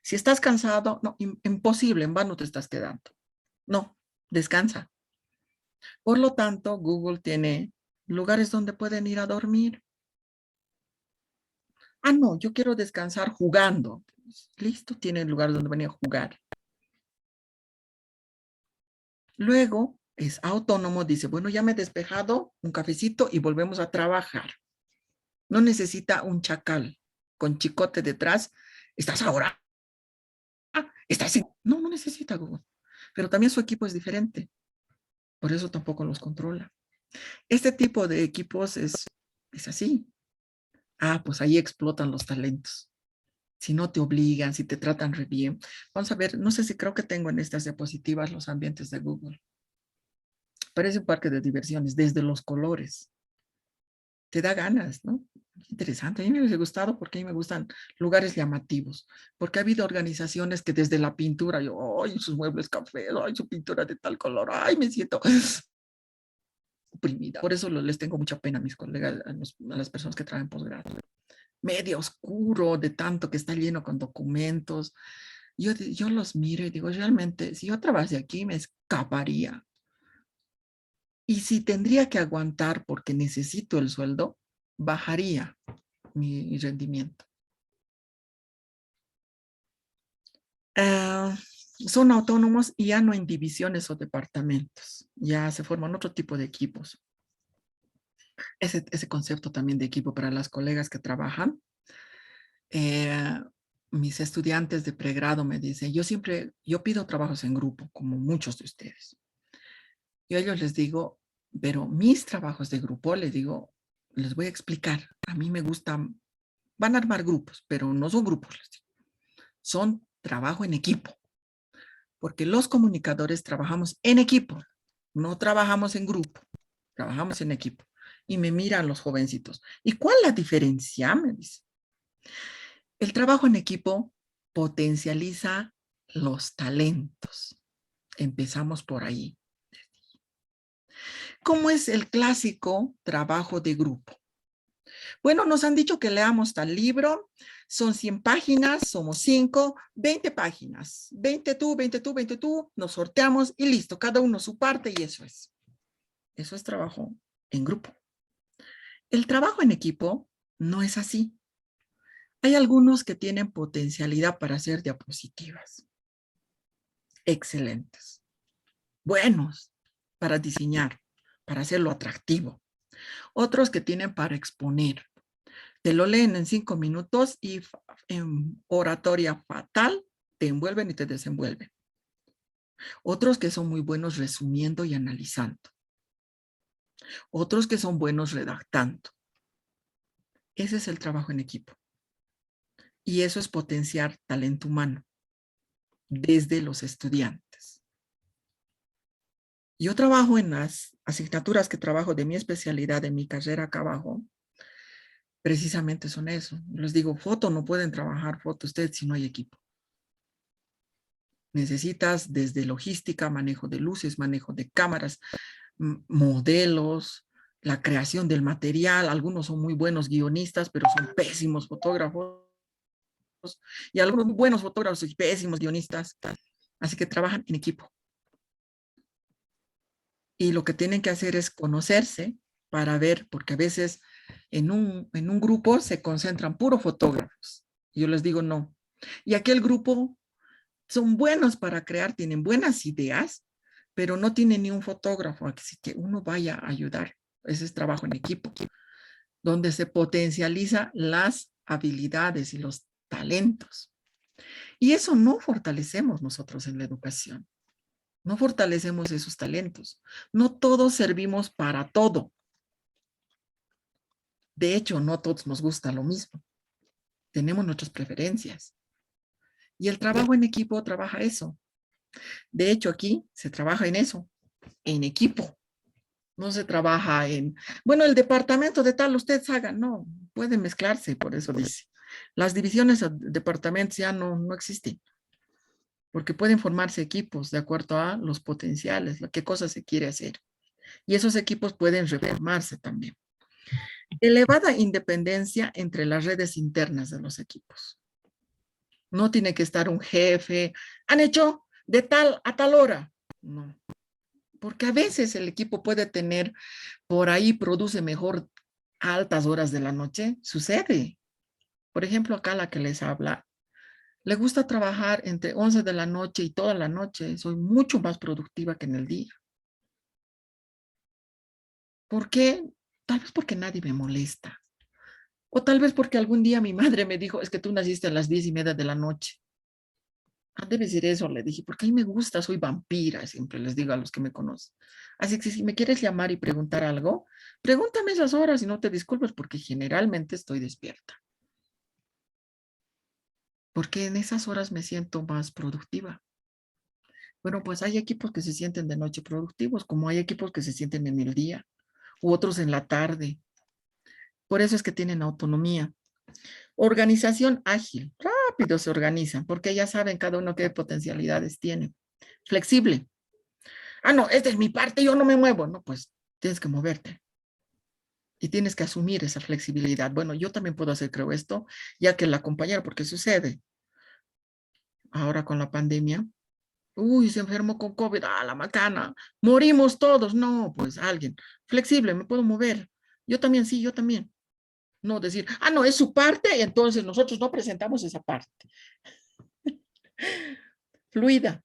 Si estás cansado, no, imposible, en vano te estás quedando. No, descansa. Por lo tanto, Google tiene lugares donde pueden ir a dormir. Ah, no, yo quiero descansar jugando. Listo, tiene lugares donde venir a jugar. Luego es autónomo, dice, bueno, ya me he despejado, un cafecito y volvemos a trabajar. No necesita un chacal con chicote detrás. ¿Estás ahora? ¿Estás en? No, no necesita Google. Pero también su equipo es diferente. Por eso tampoco los controla. Este tipo de equipos es así. Ah, pues ahí explotan los talentos. Si no te obligan, si te tratan re bien. Vamos a ver, no sé si creo que tengo en estas diapositivas los ambientes de Google. Parece un parque de diversiones, desde los colores. Te da ganas, ¿no? Interesante. A mí me hubiese gustado porque a mí me gustan lugares llamativos. Porque ha habido organizaciones que desde la pintura, yo, ay, sus muebles cafés, ay, su pintura de tal color, ay, me siento oprimida. Por eso les tengo mucha pena a mis colegas, a las personas que traen posgrado. Medio oscuro, de tanto que está lleno con documentos. Yo los miro y digo, realmente, si yo trabajase aquí, me escaparía. Y si tendría que aguantar porque necesito el sueldo, bajaría mi rendimiento. Uh, son autónomos y ya no en divisiones o departamentos. Ya se forman otro tipo de equipos. Ese concepto también de equipo para las colegas que trabajan. Mis estudiantes de pregrado me dicen, yo pido trabajos en grupo, como muchos de ustedes. Yo a ellos les digo, pero mis trabajos de grupo, les digo, les voy a explicar. A mí me gustan, van a armar grupos, pero no son grupos, les digo. Son trabajo en equipo. Porque los comunicadores trabajamos en equipo, no trabajamos en grupo, trabajamos en equipo. Y me miran los jovencitos. ¿Y cuál es la diferencia? Me dice. El trabajo en equipo potencializa los talentos. Empezamos por ahí. ¿Cómo es el clásico trabajo de grupo? Bueno, nos han dicho que leamos tal libro, son 100 páginas, somos 5, 20 páginas. 20 tú, 20 tú, 20 tú, nos sorteamos y listo, cada uno su parte y eso es. Eso es trabajo en grupo. El trabajo en equipo no es así. Hay algunos que tienen potencialidad para hacer diapositivas. Excelentes. Buenos para diseñar, para hacerlo atractivo. Otros que tienen para exponer. Te lo leen en 5 minutos y en oratoria fatal te envuelven y te desenvuelven. Otros que son muy buenos resumiendo y analizando. Otros que son buenos redactando. Ese es el trabajo en equipo. Y eso es potenciar talento humano desde los estudiantes. Yo trabajo en las asignaturas que trabajo de mi especialidad, de mi carrera acá abajo, precisamente son eso. Les digo, foto, no pueden trabajar foto ustedes si no hay equipo. Necesitas desde logística, manejo de luces, manejo de cámaras, modelos, la creación del material. Algunos son muy buenos guionistas, pero son pésimos fotógrafos. Y algunos muy buenos fotógrafos y pésimos guionistas. Así que trabajan en equipo. Y lo que tienen que hacer es conocerse para ver, porque a veces en un grupo se concentran puros fotógrafos. Y yo les digo, no. Y aquel grupo son buenos para crear, tienen buenas ideas, pero no tienen ni un fotógrafo, así que uno vaya a ayudar. Ese es trabajo en equipo, donde se potencializa las habilidades y los talentos. Y eso no fortalecemos nosotros en la educación. No fortalecemos esos talentos. No todos servimos para todo. De hecho, no todos nos gusta lo mismo. Tenemos nuestras preferencias. Y el trabajo en equipo trabaja eso. De hecho, aquí se trabaja en eso, en equipo. No se trabaja en, bueno, el departamento de tal, ustedes hagan. No, pueden mezclarse, por eso dice. Las divisiones de departamentos ya no existen. Porque pueden formarse equipos de acuerdo a los potenciales, qué cosa se quiere hacer. Y esos equipos pueden reformarse también. Elevada independencia entre las redes internas de los equipos. No tiene que estar un jefe. Han hecho de tal a tal hora. no. Porque a veces el equipo puede tener, por ahí produce mejor a altas horas de la noche, sucede. Por ejemplo, acá la que les habla, le gusta trabajar entre 11 de la noche y toda la noche. Soy mucho más productiva que en el día. ¿Por qué? Tal vez porque nadie me molesta. O tal vez porque algún día mi madre me dijo, es que tú naciste a las 10:30 de la noche. Ah, debe ser eso, le dije, porque a mí me gusta, soy vampira, siempre les digo a los que me conocen. Así que si me quieres llamar y preguntar algo, pregúntame esas horas y no te disculpes porque generalmente estoy despierta. Porque en esas horas me siento más productiva. Bueno, pues hay equipos que se sienten de noche productivos, como hay equipos que se sienten en el día, u otros en la tarde. Por eso es que tienen autonomía. Organización ágil, rápido se organizan, porque ya saben cada uno qué potencialidades tiene. Flexible. Ah, no, esta es mi parte, yo no me muevo. No, pues tienes que moverte y tienes que asumir esa flexibilidad. Bueno, yo también puedo hacer, creo, esto, ya que la compañera, porque sucede ahora con la pandemia. Uy, se enfermó con COVID, la macana, morimos todos. No, pues alguien flexible, me puedo mover. Yo también, sí, yo también. No decir, no, es su parte y entonces nosotros no presentamos esa parte. Fluida.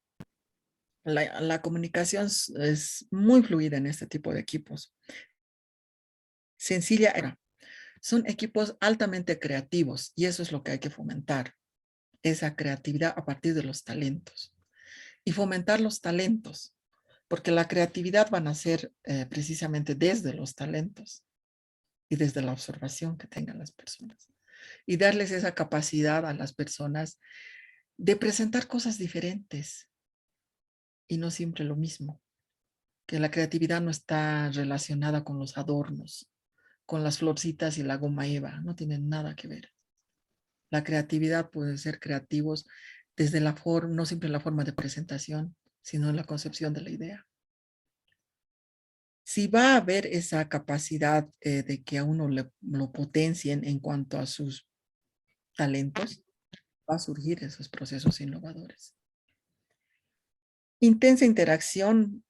La comunicación es muy fluida en este tipo de equipos. Sencilla. Son equipos altamente creativos y eso es lo que hay que fomentar, esa creatividad a partir de los talentos. Y fomentar los talentos, porque la creatividad van a ser precisamente desde los talentos y desde la observación que tengan las personas. Y darles esa capacidad a las personas de presentar cosas diferentes y no siempre lo mismo. Que la creatividad no está relacionada con los adornos, con las florcitas y la goma eva, no tienen nada que ver. La creatividad puede ser creativos desde la forma, no siempre la forma de presentación, sino en la concepción de la idea. Si va a haber esa capacidad de que a uno lo potencien en cuanto a sus talentos, va a surgir esos procesos innovadores. Intensa interacción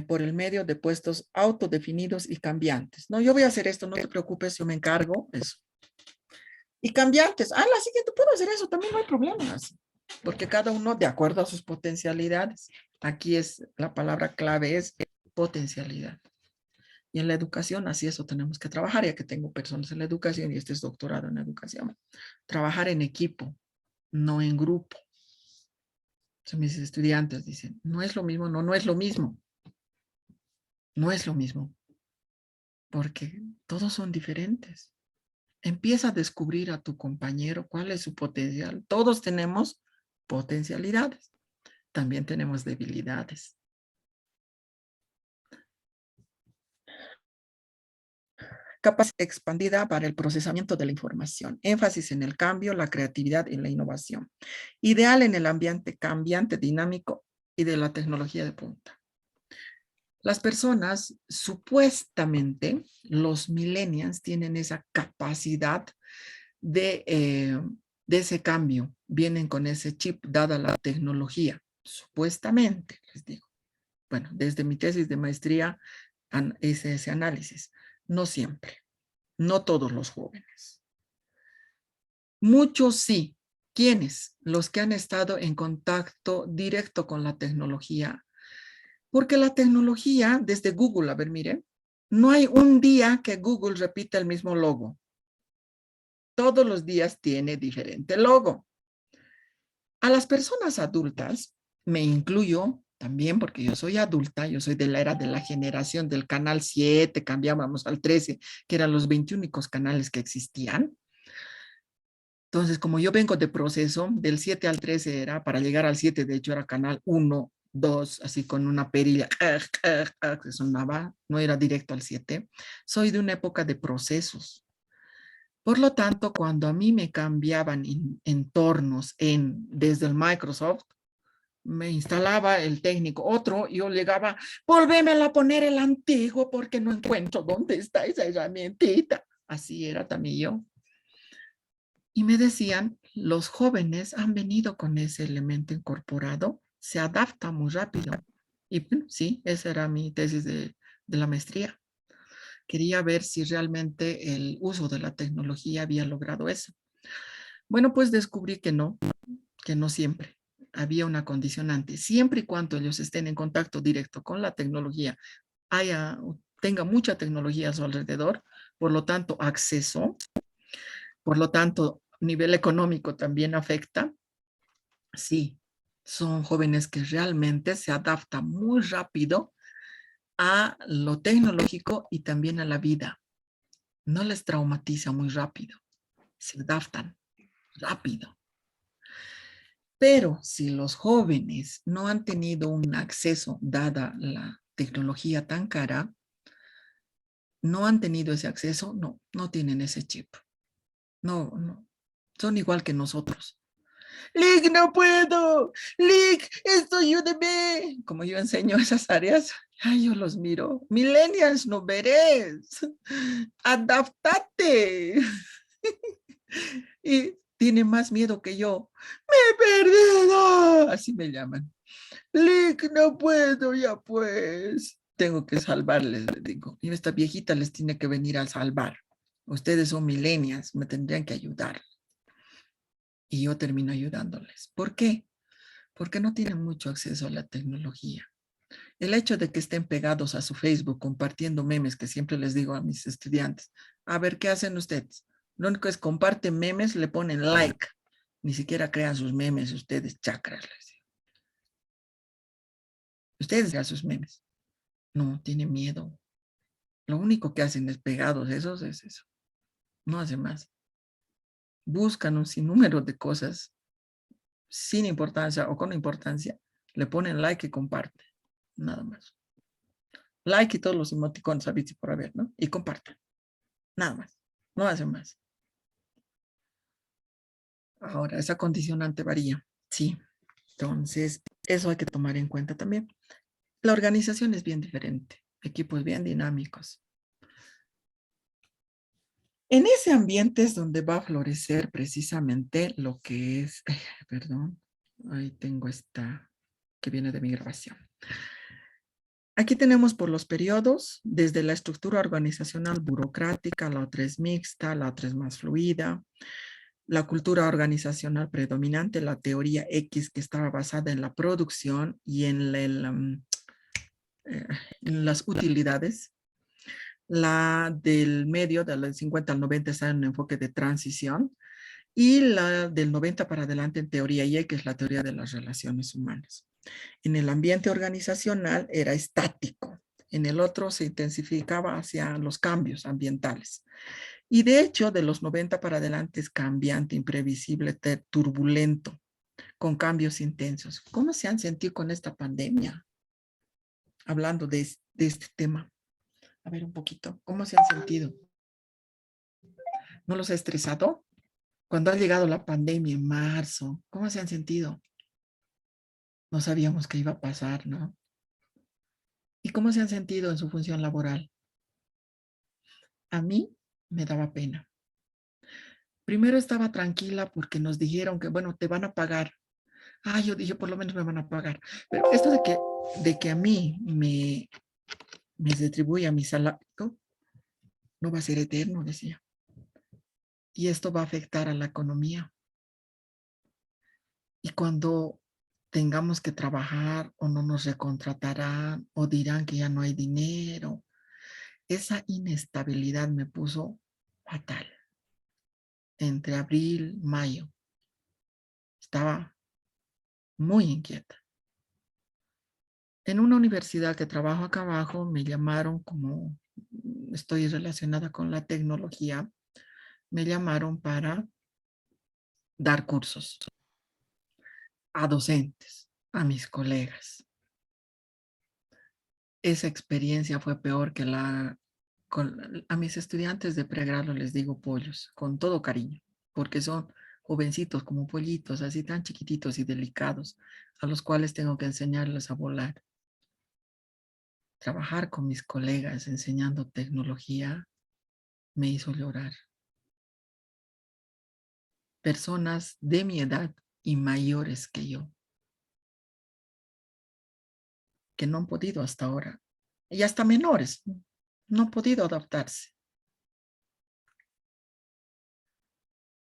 por el medio de puestos autodefinidos y cambiantes. No, yo voy a hacer esto, no te preocupes, yo me encargo de eso. Y cambiantes. La siguiente puedo hacer eso, también no hay problemas. Porque cada uno de acuerdo a sus potencialidades. Aquí es la palabra clave es potencialidad. Y en la educación, así eso tenemos que trabajar, ya que tengo personas en la educación y este es doctorado en educación. Trabajar en equipo, no en grupo. Entonces, mis estudiantes dicen, no es lo mismo, no es lo mismo. No es lo mismo, porque todos son diferentes. Empieza a descubrir a tu compañero cuál es su potencial. Todos tenemos potencialidades. También tenemos debilidades. Capacidad expandida para el procesamiento de la información. Énfasis en el cambio, la creatividad y la innovación. Ideal en el ambiente cambiante, dinámico y de la tecnología de punta. Las personas, supuestamente, los millennials tienen esa capacidad de ese cambio. Vienen con ese chip dada la tecnología, supuestamente, les digo. Bueno, desde mi tesis de maestría hice ese análisis. No siempre, no todos los jóvenes. Muchos sí. ¿Quiénes? Los que han estado en contacto directo con la tecnología. Porque la tecnología, desde Google, a ver, miren, no hay un día que Google repita el mismo logo. Todos los días tiene diferente logo. A las personas adultas, me incluyo también porque yo soy adulta, yo soy de la era de la generación del canal 7, cambiábamos al 13, que eran los 20 únicos canales que existían. Entonces, como yo vengo de proceso, del 7 al 13 era, para llegar al 7, de hecho era canal 1, 2, así con una perilla que sonaba, no era directo al 7. Soy de una época de procesos. Por lo tanto, cuando a mí me cambiaban entornos desde el Microsoft, me instalaba el técnico otro, yo llegaba, volvémelo a poner el antiguo porque no encuentro dónde está esa herramientita. Así era también yo. Y me decían, los jóvenes han venido con ese elemento incorporado, se adapta muy rápido Y bueno, sí, esa era mi tesis de la maestría. Quería ver si realmente el uso de la tecnología había logrado eso. Bueno, pues descubrí que no siempre. Había una condicionante. Siempre y cuando ellos estén en contacto directo con la tecnología, tenga mucha tecnología a su alrededor, por lo tanto, acceso, por lo tanto, nivel económico también afecta. Sí, son jóvenes que realmente se adaptan muy rápido a lo tecnológico y también a la vida. No les traumatiza muy rápido, se adaptan rápido. Pero si los jóvenes no han tenido un acceso, dada la tecnología tan cara, no han tenido ese acceso, no tienen ese chip. No, son igual que nosotros. Lick, no puedo. Lick, esto ayúdeme. Como yo enseño esas áreas, ay, yo los miro. Millennials, no veres. Adaptate. Y tiene más miedo que yo. Me he perdido. Así me llaman. Lick, no puedo, ya pues. Tengo que salvarles, les digo. Y esta viejita les tiene que venir a salvar. Ustedes son millennials, me tendrían que ayudar. Y yo termino ayudándoles. ¿Por qué? Porque no tienen mucho acceso a la tecnología. El hecho de que estén pegados a su Facebook compartiendo memes, que siempre les digo a mis estudiantes, a ver, ¿qué hacen ustedes? Lo único es comparten memes, le ponen like. Ni siquiera crean sus memes ustedes, chacras. Les digo. Ustedes crean sus memes. No, tienen miedo. Lo único que hacen es pegados, esos es eso. No hacen más. Buscan un sinnúmero de cosas sin importancia o con importancia, le ponen like y comparten. Nada más. Like y todos los emoticones, habéis por haber, ¿no? Y compartan. Nada más. No hacen más. Ahora, esa condicionante varía. Sí. Entonces, eso hay que tomar en cuenta también. La organización es bien diferente. Equipos bien dinámicos. En ese ambiente es donde va a florecer precisamente lo que es, perdón, ahí tengo esta que viene de mi grabación. Aquí tenemos por los periodos, desde la estructura organizacional burocrática, la otra es mixta, la otra es más fluida, la cultura organizacional predominante, la teoría X que estaba basada en la producción y en las utilidades, la del medio, del 50 al 90 está en un enfoque de transición, y la del 90 para adelante en teoría Y, que es la teoría de las relaciones humanas. En el ambiente organizacional era estático, en el otro se intensificaba hacia los cambios ambientales. Y de hecho, de los 90 para adelante es cambiante, imprevisible, turbulento, con cambios intensos. ¿Cómo se han sentido con esta pandemia? Hablando de este tema. A ver un poquito, ¿cómo se han sentido? ¿No los ha estresado? Cuando ha llegado la pandemia en marzo, ¿cómo se han sentido? No sabíamos qué iba a pasar, ¿no? ¿Y cómo se han sentido en su función laboral? A mí me daba pena. Primero estaba tranquila porque nos dijeron que, bueno, te van a pagar. Ah, yo dije, por lo menos me van a pagar. Pero esto de que a mí me retribuya mi salario, no va a ser eterno, decía. Y esto va a afectar a la economía. Y cuando tengamos que trabajar o no nos recontratarán o dirán que ya no hay dinero, esa inestabilidad me puso fatal. Entre abril, mayo, estaba muy inquieta. En una universidad que trabajo acá abajo, me llamaron como estoy relacionada con la tecnología, me llamaron para dar cursos a docentes, a mis colegas. Esa experiencia fue peor que a mis estudiantes de pregrado les digo pollos, con todo cariño, porque son jovencitos como pollitos, así tan chiquititos y delicados, a los cuales tengo que enseñarles a volar. Trabajar con mis colegas enseñando tecnología me hizo llorar. Personas de mi edad y mayores que yo. que no han podido hasta ahora, y hasta menores, no han podido adaptarse.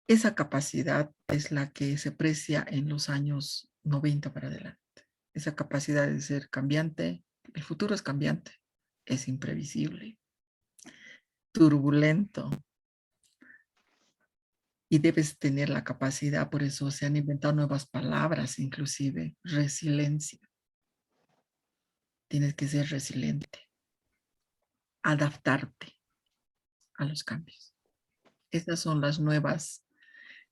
Esa capacidad es la que se aprecia en los años 90 para adelante. Esa capacidad de ser cambiante. El futuro es cambiante, es imprevisible, turbulento, y debes tener la capacidad, por eso se han inventado nuevas palabras, inclusive resiliencia. Tienes que ser resiliente, adaptarte a los cambios. Estas son las nuevas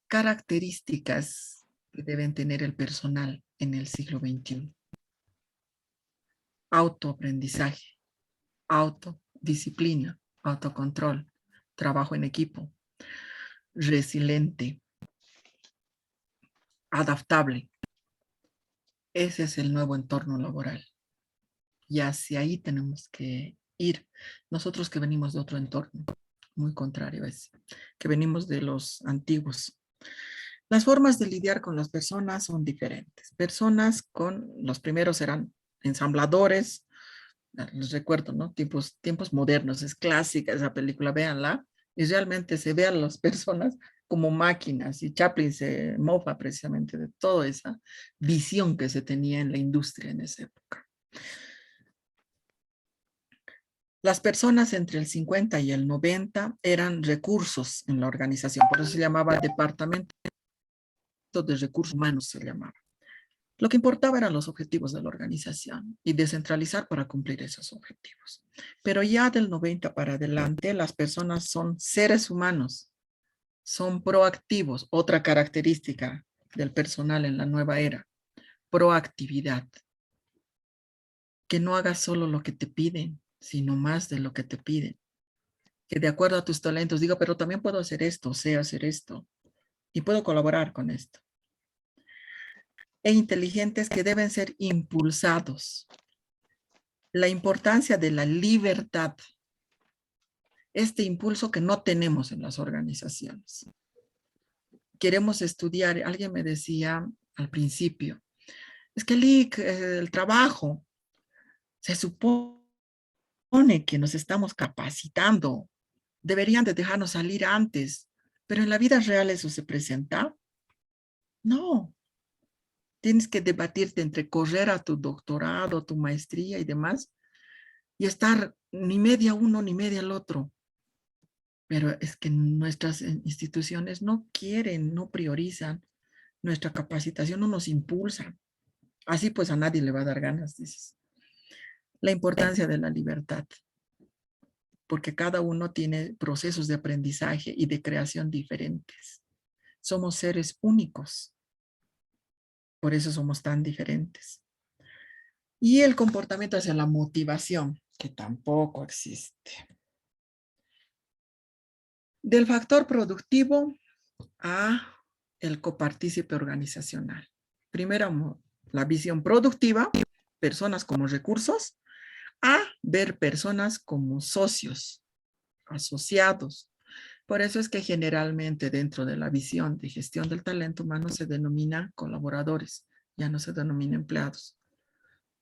características que deben tener el personal en el siglo XXI. Autoaprendizaje, autodisciplina, autocontrol, trabajo en equipo, resiliente, adaptable. Ese es el nuevo entorno laboral. Y hacia ahí tenemos que ir. Nosotros que venimos de otro entorno, muy contrario a ese, que venimos de los antiguos. Las formas de lidiar con las personas son diferentes. Personas los primeros eran ensambladores, les recuerdo, ¿no? Tiempos modernos, es clásica esa película, véanla, y realmente se ve a las personas como máquinas, y Chaplin se mofa precisamente de toda esa visión que se tenía en la industria en esa época. Las personas entre el 50 y el 90 eran recursos en la organización, por eso se llamaba Departamento de Recursos Humanos, se llamaba. Lo que importaba eran los objetivos de la organización y descentralizar para cumplir esos objetivos. Pero ya del 90 para adelante, las personas son seres humanos, son proactivos. Otra característica del personal en la nueva era, proactividad. Que no hagas solo lo que te piden, sino más de lo que te piden. Que de acuerdo a tus talentos diga, pero también puedo hacer esto, sé hacer esto, y puedo colaborar con esto. E inteligentes que deben ser impulsados. La importancia de la libertad, este impulso que no tenemos en las organizaciones. Queremos estudiar, alguien me decía al principio, es que el trabajo, se supone que nos estamos capacitando, deberían de dejarnos salir antes, pero en la vida real eso se presenta. No, tienes que debatirte entre correr a tu doctorado, tu maestría y demás, y estar ni media uno ni media el otro. Pero es que nuestras instituciones no quieren, no priorizan nuestra capacitación, no nos impulsan. Así pues a nadie le va a dar ganas, dices. La importancia de la libertad, porque cada uno tiene procesos de aprendizaje y de creación diferentes. Somos seres únicos, por eso somos tan diferentes. Y el comportamiento hacia la motivación, que tampoco existe. Del factor productivo a el copartícipe organizacional. Primero, la visión productiva, personas como recursos, a ver personas como socios, asociados. Por eso es que generalmente dentro de la visión de gestión del talento humano se denomina colaboradores, ya no se denomina empleados.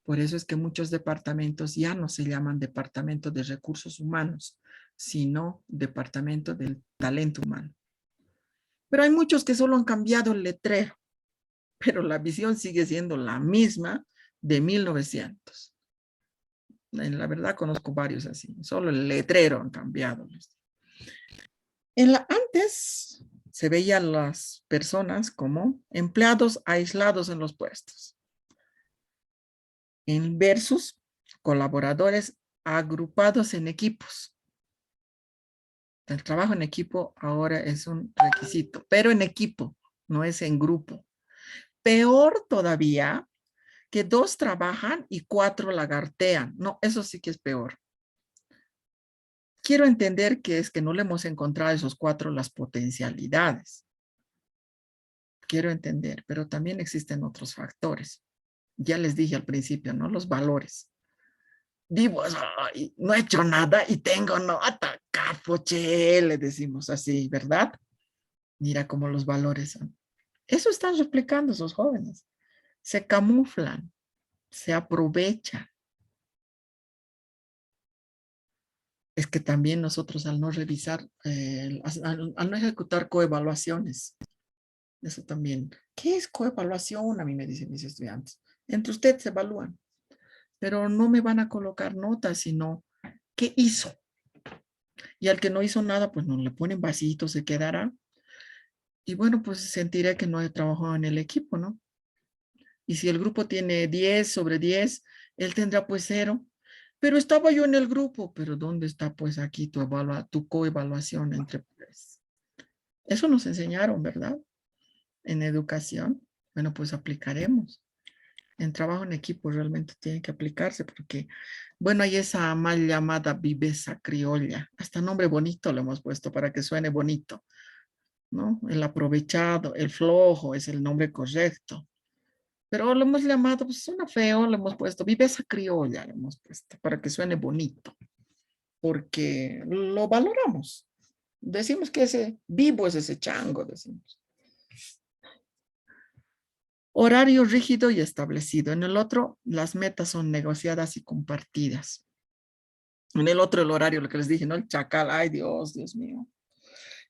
Por eso es que muchos departamentos ya no se llaman departamento de recursos humanos, sino departamento del talento humano. Pero hay muchos que solo han cambiado el letrero, pero la visión sigue siendo la misma de 1900. En la verdad conozco varios así, solo el letrero han cambiado. Antes se veían las personas como empleados aislados en los puestos. Versus colaboradores agrupados en equipos. El trabajo en equipo ahora es un requisito, pero en equipo, no es en grupo. Peor todavía, que 2 trabajan y 4 lagartean. No, eso sí que es peor. Quiero entender que es que no le hemos encontrado a esos 4 las potencialidades. Quiero entender, pero también existen otros factores. Ya les dije al principio, ¿no? Los valores. Vivo, no he hecho nada y tengo nota, capoche, le decimos así, ¿verdad? Mira cómo los valores son. Eso están replicando esos jóvenes. Se camuflan, se aprovechan. Es que también nosotros al no revisar, al no ejecutar coevaluaciones, eso también. ¿Qué es coevaluación? A mí me dicen mis estudiantes. Entre ustedes se evalúan, pero no me van a colocar notas, sino qué hizo. Y al que no hizo nada, pues no le ponen vasito, se quedará. Y bueno, pues sentiré que no he trabajado en el equipo, ¿no? Y si el grupo tiene 10 sobre 10, él tendrá pues 0. Pero estaba yo en el grupo, pero ¿dónde está pues aquí tu coevaluación entre pares? Eso nos enseñaron, ¿verdad? En educación. Bueno, pues aplicaremos. En trabajo en equipo realmente tiene que aplicarse porque, bueno, hay esa mal llamada viveza criolla. Hasta nombre bonito le hemos puesto para que suene bonito, ¿no? El aprovechado, el flojo es el nombre correcto. Pero lo hemos llamado, pues suena feo, le hemos puesto viveza criolla, le hemos puesto para que suene bonito, porque lo valoramos. Decimos que ese vivo es ese chango, decimos. Horario rígido y establecido. En el otro, las metas son negociadas y compartidas. En el otro, el horario, lo que les dije, ¿no? El chacal, ay Dios, Dios mío.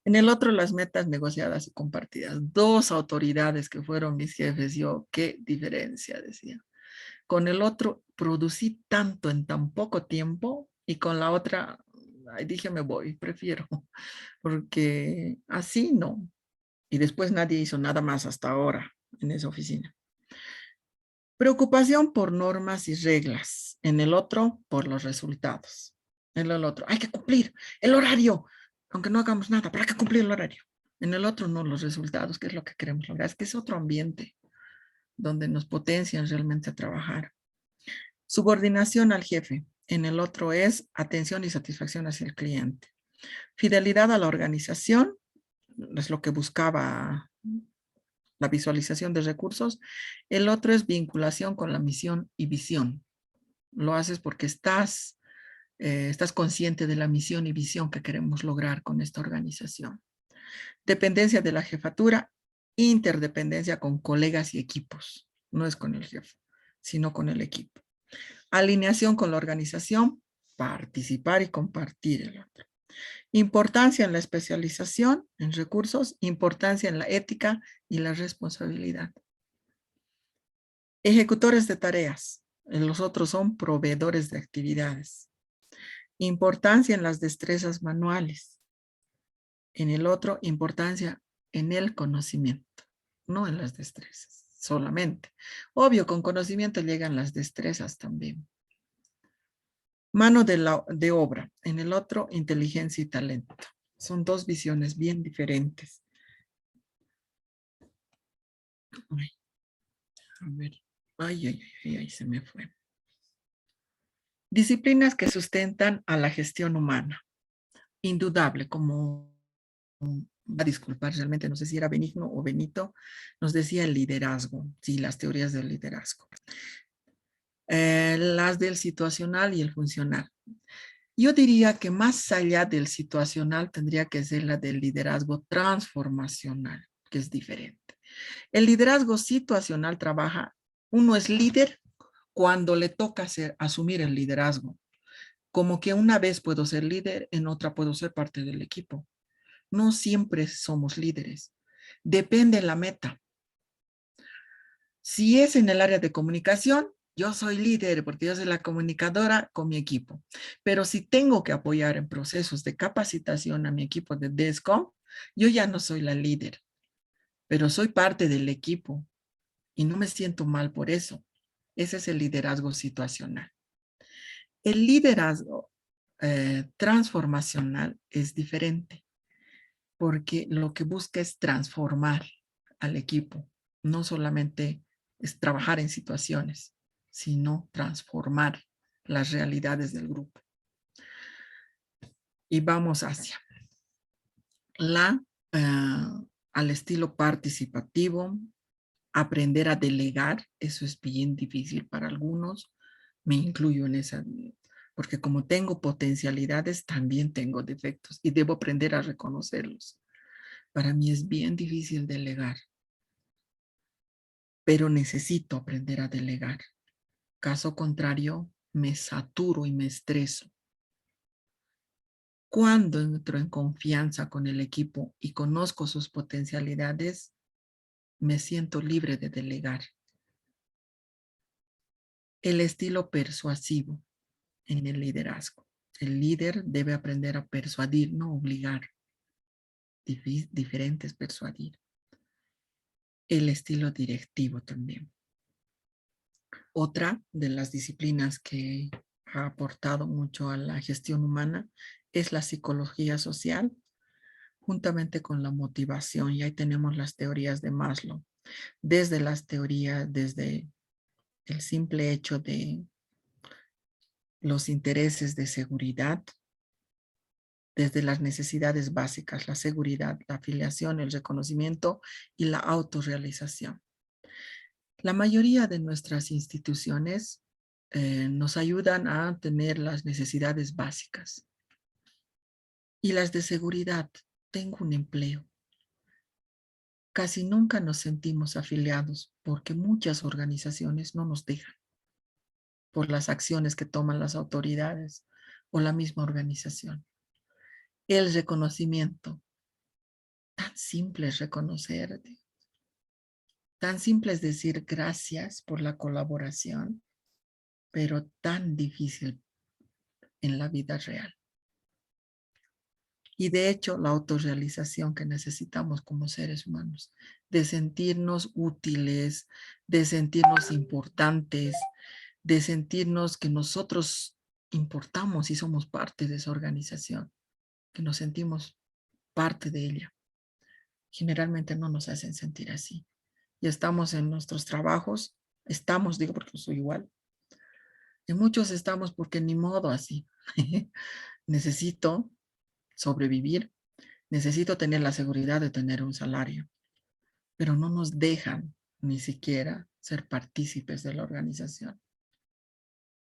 En el otro, las metas negociadas y compartidas. Dos autoridades que fueron mis jefes, yo, qué diferencia, decía. Con el otro, producí tanto en tan poco tiempo y con la otra, ay, dije, me voy, prefiero, porque así no. Y después nadie hizo nada más hasta ahora en esa oficina. Preocupación por normas y reglas. En el otro, por los resultados. En el otro, hay que cumplir el horario, aunque no hagamos nada, pero hay que cumplir el horario. En el otro, no, los resultados, que es lo que queremos lograr. Es que es otro ambiente donde nos potencian realmente a trabajar. Subordinación al jefe. En el otro es atención y satisfacción hacia el cliente. Fidelidad a la organización, es lo que buscaba la visualización de recursos. El otro es vinculación con la misión y visión. Lo haces porque estás consciente de la misión y visión que queremos lograr con esta organización. Dependencia de la jefatura, interdependencia con colegas y equipos. No es con el jefe, sino con el equipo. Alineación con la organización, participar y compartir el otro. Importancia en la especialización en recursos, importancia en la ética y la responsabilidad. Ejecutores de tareas. Los otros son proveedores de actividades. Importancia en las destrezas manuales. En el otro, importancia en el conocimiento, no en las destrezas solamente. Obvio, con conocimiento llegan las destrezas también. Mano de obra. En el otro, inteligencia y talento. Son dos visiones bien diferentes. Ay, a ver. Ay, se me fue. Disciplinas que sustentan a la gestión humana. Indudable, como va a disculpar, realmente no sé si era Benigno o Benito, nos decía el liderazgo, sí, las teorías del liderazgo. Las del situacional y el funcional. Yo diría que más allá del situacional tendría que ser la del liderazgo transformacional, que es diferente. El liderazgo situacional trabaja, uno es líder cuando le toca asumir el liderazgo. Como que una vez puedo ser líder, en otra puedo ser parte del equipo. No siempre somos líderes. Depende la meta. Si es en el área de comunicación, yo soy líder porque yo soy la comunicadora con mi equipo. Pero si tengo que apoyar en procesos de capacitación a mi equipo de DESCO, yo ya no soy la líder, pero soy parte del equipo y no me siento mal por eso. Ese es el liderazgo situacional. El liderazgo transformacional es diferente porque lo que busca es transformar al equipo, no solamente es trabajar en situaciones, sino transformar las realidades del grupo. Y vamos hacia al estilo participativo, aprender a delegar, eso es bien difícil para algunos, me incluyo en esa, porque como tengo potencialidades, también tengo defectos y debo aprender a reconocerlos. Para mí es bien difícil delegar, pero necesito aprender a delegar. Caso contrario, me saturo y me estreso. Cuando entro en confianza con el equipo y conozco sus potencialidades, me siento libre de delegar. El estilo persuasivo en el liderazgo. El líder debe aprender a persuadir, no obligar. Diferente es persuadir. El estilo directivo también. Otra de las disciplinas que ha aportado mucho a la gestión humana es la psicología social, juntamente con la motivación. Y ahí tenemos las teorías de Maslow. Desde las teorías, desde el simple hecho de los intereses de seguridad, desde las necesidades básicas, la seguridad, la afiliación, el reconocimiento y la autorrealización. La mayoría de nuestras instituciones nos ayudan a tener las necesidades básicas. Y las de seguridad, tengo un empleo. Casi nunca nos sentimos afiliados porque muchas organizaciones no nos dejan por las acciones que toman las autoridades o la misma organización. El reconocimiento, tan simple es reconocerte, tan simple es decir gracias por la colaboración, pero tan difícil en la vida real. Y de hecho, la autorrealización que necesitamos como seres humanos, de sentirnos útiles, de sentirnos importantes, de sentirnos que nosotros importamos y somos parte de esa organización, que nos sentimos parte de ella. Generalmente no nos hacen sentir así. Y estamos en nuestros trabajos, digo porque soy igual, en muchos estamos porque ni modo así. Necesito sobrevivir, necesito tener la seguridad de tener un salario, pero no nos dejan ni siquiera ser partícipes de la organización.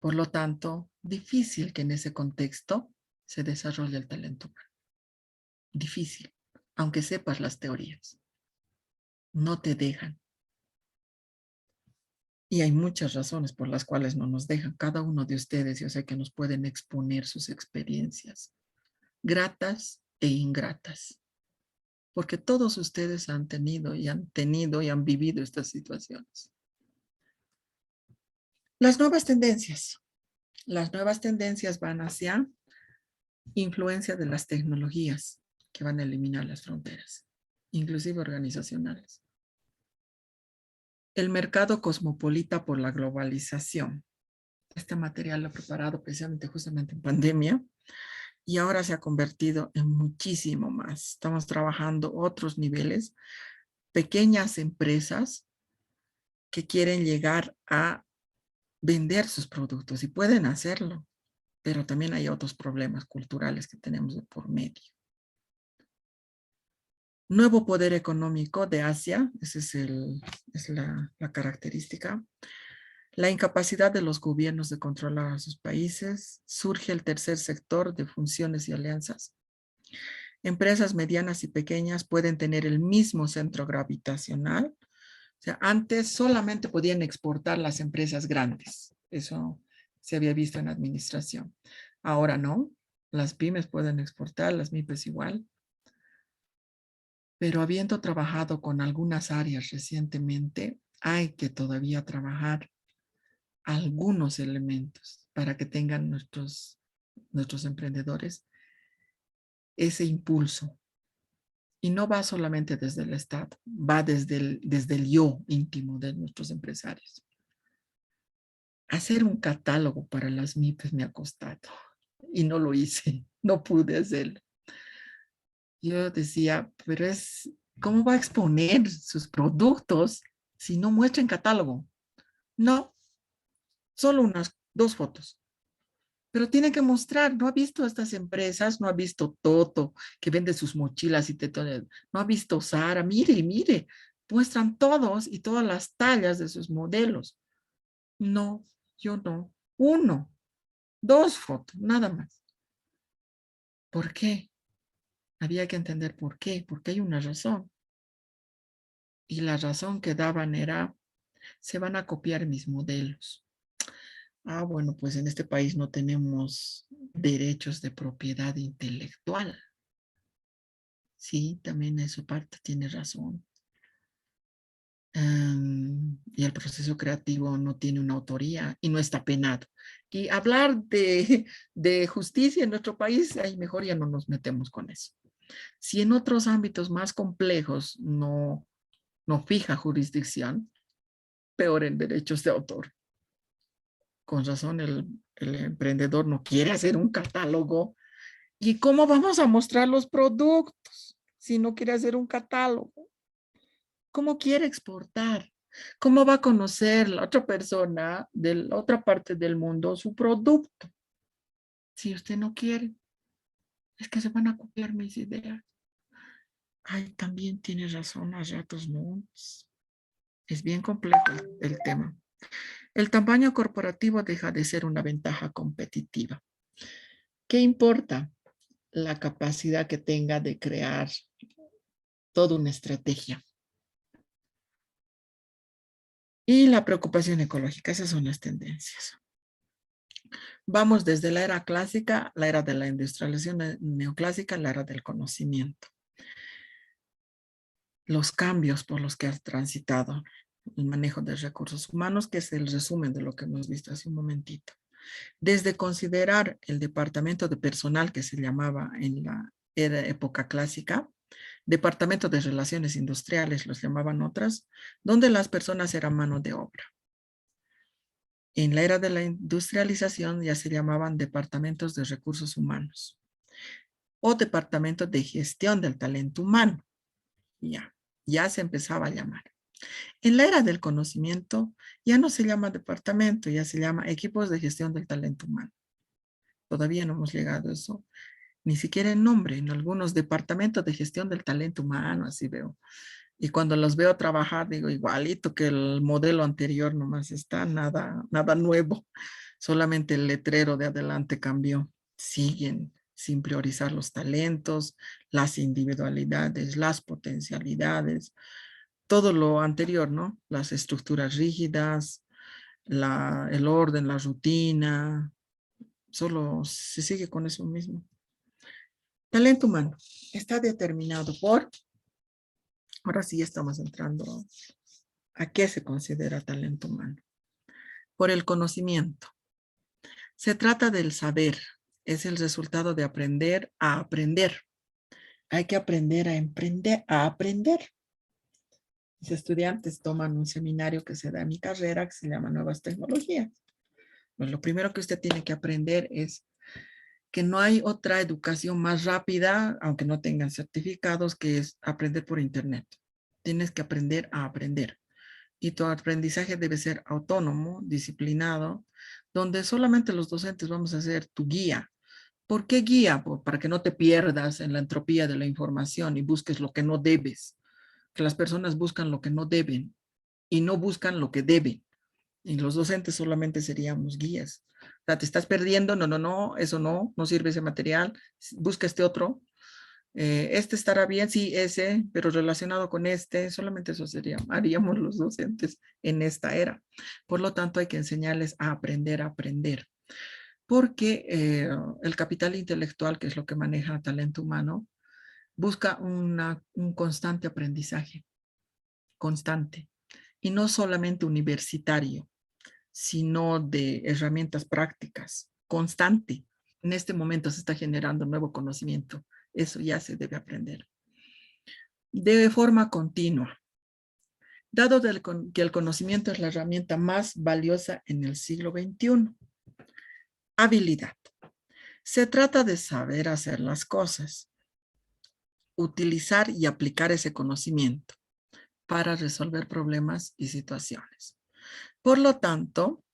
Por lo tanto, difícil que en ese contexto se desarrolle el talento humano. Difícil, aunque sepas las teorías. No te dejan. Y hay muchas razones por las cuales no nos dejan. Cada uno de ustedes, yo sé que nos pueden exponer sus experiencias, gratas e ingratas, porque todos ustedes han tenido y han vivido estas situaciones. Las nuevas tendencias. Las nuevas tendencias van hacia influencia de las tecnologías que van a eliminar las fronteras, inclusive organizacionales. El mercado cosmopolita por la globalización. Este material lo he preparado precisamente justamente en pandemia y ahora se ha convertido en muchísimo más. Estamos trabajando otros niveles, pequeñas empresas que quieren llegar a vender sus productos y pueden hacerlo, pero también hay otros problemas culturales que tenemos de por medio. Nuevo poder económico de Asia, esa es la característica. La incapacidad de los gobiernos de controlar a sus países. Surge el tercer sector de funciones y alianzas. Empresas medianas y pequeñas pueden tener el mismo centro gravitacional. O sea, antes solamente podían exportar las empresas grandes. Eso se había visto en administración. Ahora no. Las pymes pueden exportar, las MIPES igual. Pero habiendo trabajado con algunas áreas recientemente, hay que todavía trabajar algunos elementos para que tengan nuestros emprendedores ese impulso. Y no va solamente desde el Estado, va desde el yo íntimo de nuestros empresarios. Hacer un catálogo para las MIPES me ha costado y no lo hice, no pude hacerlo. Yo decía, pero ¿cómo va a exponer sus productos si no muestra en catálogo? No, solo unas 2 fotos. Pero tiene que mostrar, no ha visto estas empresas, no ha visto Toto, que vende sus mochilas y no ha visto Zara, mire, muestran todos y todas las tallas de sus modelos. No, yo no. 1, 2 fotos, nada más. ¿Por qué? Había que entender por qué, porque hay una razón. Y la razón que daban era, se van a copiar mis modelos. Ah, bueno, pues en este país no tenemos derechos de propiedad intelectual. Sí, también en su parte tiene razón. Y el proceso creativo no tiene una autoría y no está penado. Y hablar de justicia en nuestro país, ahí mejor ya no nos metemos con eso. Si en otros ámbitos más complejos no fija jurisdicción, peor en derechos de autor. Con razón, el emprendedor no quiere hacer un catálogo. ¿Y cómo vamos a mostrar los productos si no quiere hacer un catálogo? ¿Cómo quiere exportar? ¿Cómo va a conocer la otra persona de la otra parte del mundo su producto? Si usted no quiere, es que se van a copiar mis ideas. Ay, también tiene razón a ratos, ¿no? Es bien complejo el tema. El tamaño corporativo deja de ser una ventaja competitiva. ¿Qué importa? La capacidad que tenga de crear toda una estrategia. Y la preocupación ecológica, esas son las tendencias. Vamos desde la era clásica, la era de la industrialización neoclásica, la era del conocimiento. Los cambios por los que ha transitado el manejo de recursos humanos, que es el resumen de lo que hemos visto hace un momentito. Desde considerar el departamento de personal que se llamaba en la época clásica, departamento de relaciones industriales, los llamaban otras, donde las personas eran mano de obra. En la era de la industrialización ya se llamaban departamentos de recursos humanos o departamentos de gestión del talento humano. Ya se empezaba a llamar. En la era del conocimiento ya no se llama departamento, ya se llama equipos de gestión del talento humano. Todavía no hemos llegado a eso, ni siquiera en nombre, en algunos departamentos de gestión del talento humano, así veo. Y cuando los veo trabajar, digo, igualito que el modelo anterior, nomás está, nada nuevo. Solamente el letrero de adelante cambió. Siguen sin priorizar los talentos, las individualidades, las potencialidades, todo lo anterior, ¿no? Las estructuras rígidas, el orden, la rutina, solo se sigue con eso mismo. Talento humano está determinado por, ahora sí estamos entrando a qué se considera talento humano. Por el conocimiento. Se trata del saber, es el resultado de aprender a aprender. Hay que aprender a emprender, a aprender. Mis estudiantes toman un seminario que se da en mi carrera que se llama Nuevas Tecnologías. Pues lo primero que usted tiene que aprender es que no hay otra educación más rápida, aunque no tengan certificados, que es aprender por internet. Tienes que aprender a aprender. Y tu aprendizaje debe ser autónomo, disciplinado, donde solamente los docentes vamos a ser tu guía. ¿Por qué guía? Para que no te pierdas en la entropía de la información y busques lo que no debes. Que las personas buscan lo que no deben y no buscan lo que deben. Y los docentes solamente seríamos guías. O sea, te estás perdiendo, no, eso no sirve ese material, busca este otro. Este estará bien, sí, ese, pero relacionado con este, solamente eso sería, haríamos los docentes en esta era. Por lo tanto, hay que enseñarles a aprender, porque el capital intelectual, que es lo que maneja talento humano, busca un constante aprendizaje, constante, y no solamente universitario, sino de herramientas prácticas, constante. En este momento se está generando nuevo conocimiento. Eso ya se debe aprender. De forma continua. Dado que el conocimiento es la herramienta más valiosa en el siglo XXI. Habilidad. Se trata de saber hacer las cosas, utilizar y aplicar ese conocimiento para resolver problemas y situaciones. Por lo tanto,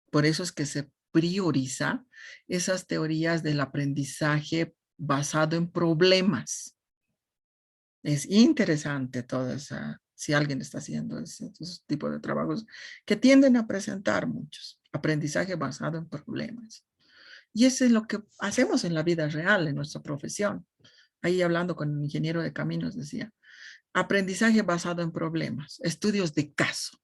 por eso es que se prioriza esas teorías del aprendizaje basado en problemas. Es interesante toda esa, si alguien está haciendo ese tipo de trabajos que tienden a presentar muchos, aprendizaje basado en problemas. Y eso es lo que hacemos en la vida real, en nuestra profesión. Ahí hablando con un ingeniero de caminos decía, aprendizaje basado en problemas, estudios de caso.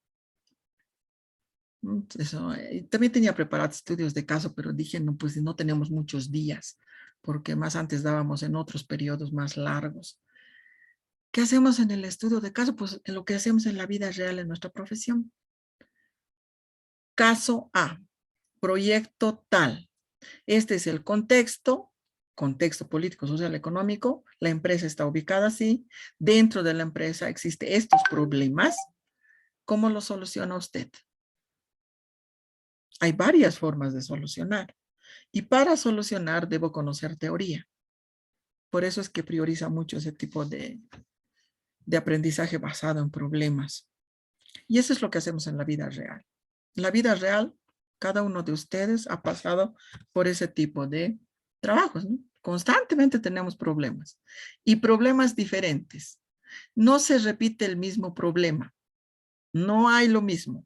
Eso, también tenía preparados estudios de caso, pero dije, no, pues no tenemos muchos días, porque más antes dábamos en otros periodos más largos. ¿Qué hacemos en el estudio de caso? Pues en lo que hacemos en la vida real en nuestra profesión. Caso A, proyecto tal. Este es el contexto político, social, económico. La empresa está ubicada así. Dentro de la empresa existen estos problemas. ¿Cómo los soluciona usted? Hay varias formas de solucionar. Y para solucionar debo conocer teoría. Por eso es que prioriza mucho ese tipo de aprendizaje basado en problemas. Y eso es lo que hacemos en la vida real. En la vida real, cada uno de ustedes ha pasado por ese tipo de trabajos, ¿no? Constantemente tenemos problemas y problemas diferentes. No se repite el mismo problema. No hay lo mismo.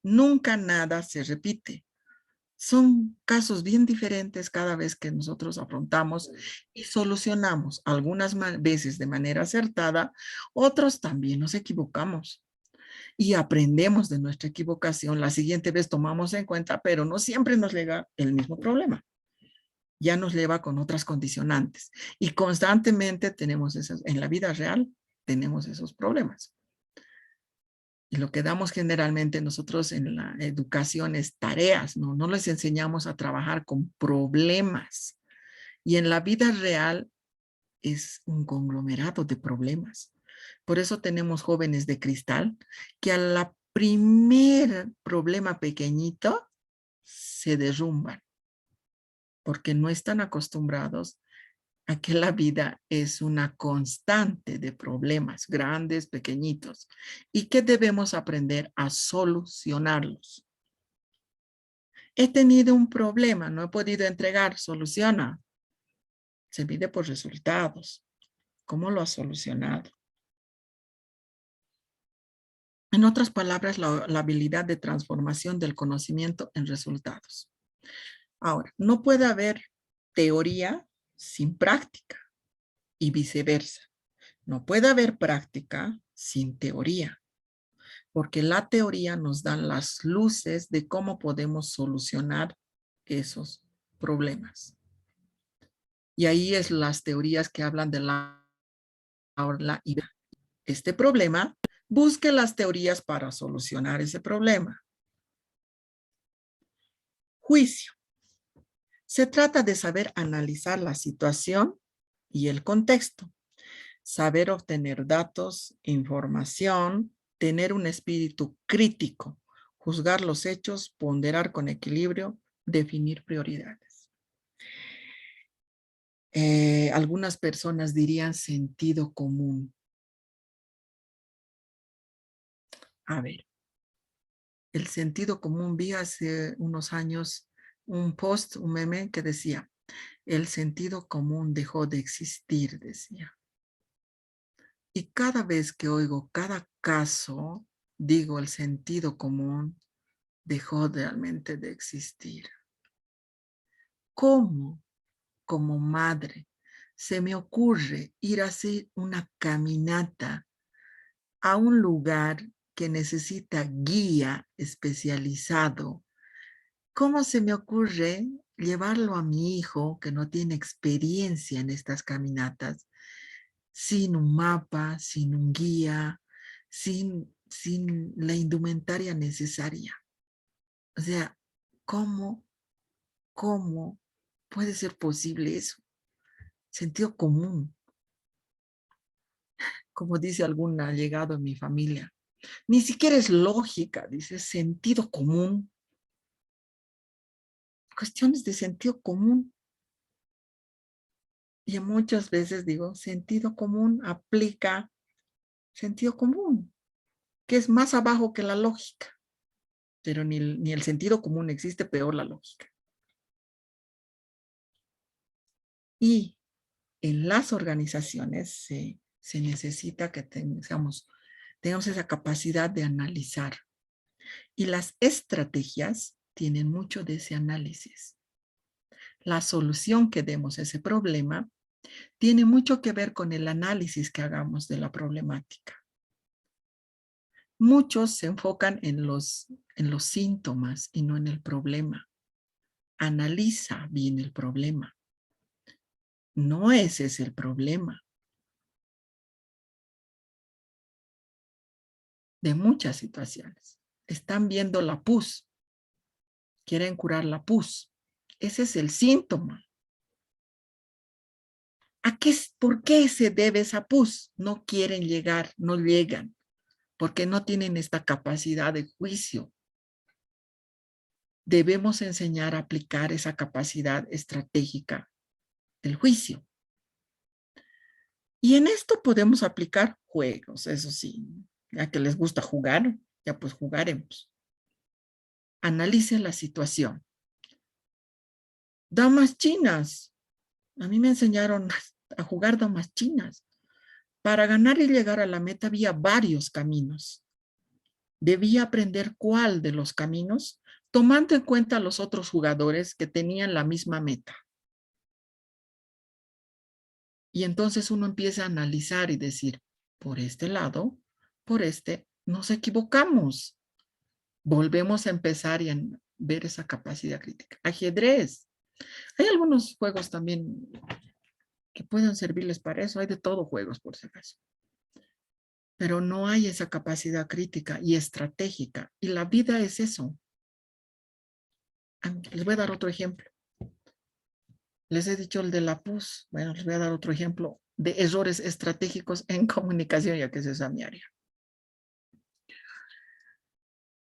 Nunca nada se repite. Son casos bien diferentes cada vez que nosotros afrontamos y solucionamos, algunas veces de manera acertada, otros también nos equivocamos y aprendemos de nuestra equivocación. La siguiente vez tomamos en cuenta, pero no siempre nos llega el mismo problema. Ya nos lleva con otras condicionantes y constantemente tenemos esas, en la vida real tenemos esos problemas. Y lo que damos generalmente nosotros en la educación es tareas, ¿no? No les enseñamos a trabajar con problemas. Y en la vida real es un conglomerado de problemas. Por eso tenemos jóvenes de cristal que a la primer problema pequeñito se derrumban porque no están acostumbrados a que la vida es una constante de problemas grandes, pequeñitos, y que debemos aprender a solucionarlos. He tenido un problema, no he podido entregar, soluciona. Se mide por resultados. ¿Cómo lo has solucionado? En otras palabras, la habilidad de transformación del conocimiento en resultados. Ahora, no puede haber teoría sin práctica y viceversa. No puede haber práctica sin teoría, porque la teoría nos da las luces de cómo podemos solucionar esos problemas. Y ahí es las teorías que hablan de la aula y este problema, busque las teorías para solucionar ese problema. Juicio. Se trata de saber analizar la situación y el contexto, saber obtener datos, información, tener un espíritu crítico, juzgar los hechos, ponderar con equilibrio, definir prioridades. Algunas personas dirían sentido común. A ver, el sentido común, vi hace unos años un post, un meme que decía, el sentido común dejó de existir, decía. Y cada vez que oigo cada caso, digo, el sentido común dejó realmente de existir. ¿Cómo, como madre, se me ocurre ir a hacer una caminata a un lugar que necesita guía especializado? ¿Cómo se me ocurre llevarlo a mi hijo que no tiene experiencia en estas caminatas, sin un mapa, sin un guía, sin la indumentaria necesaria? O sea, ¿cómo puede ser posible eso? Sentido común, como dice algún allegado en mi familia. Ni siquiera es lógica, dice sentido común. Cuestiones de sentido común. Y muchas veces digo, sentido común aplica sentido común, que es más abajo que la lógica. Pero ni el sentido común existe, peor la lógica. Y en las organizaciones se necesita que tengamos esa capacidad de analizar. Y las estrategias tienen mucho de ese análisis. La solución que demos a ese problema tiene mucho que ver con el análisis que hagamos de la problemática. Muchos se enfocan en los síntomas y no en el problema. Analiza bien el problema. No ese es el problema de muchas situaciones. Están viendo la pus. Quieren curar la pus. Ese es el síntoma. ¿Por qué se debe esa pus? No quieren llegar, no llegan, porque no tienen esta capacidad de juicio. Debemos enseñar a aplicar esa capacidad estratégica del juicio. Y en esto podemos aplicar juegos, eso sí, ya que les gusta jugar, ya pues jugaremos. Analice la situación. Damas chinas. A mí me enseñaron a jugar damas chinas. Para ganar y llegar a la meta había varios caminos. Debía aprender cuál de los caminos, tomando en cuenta a los otros jugadores que tenían la misma meta. Y entonces uno empieza a analizar y decir, por este lado, por este, nos equivocamos. Volvemos a empezar y a ver esa capacidad crítica. Ajedrez. Hay algunos juegos también que pueden servirles para eso. Hay de todo juegos, por si acaso. Pero no hay esa capacidad crítica y estratégica. Y la vida es eso. Les voy a dar otro ejemplo. Les he dicho el de la PUS. Bueno, les voy a dar otro ejemplo de errores estratégicos en comunicación, ya que esa es mi área.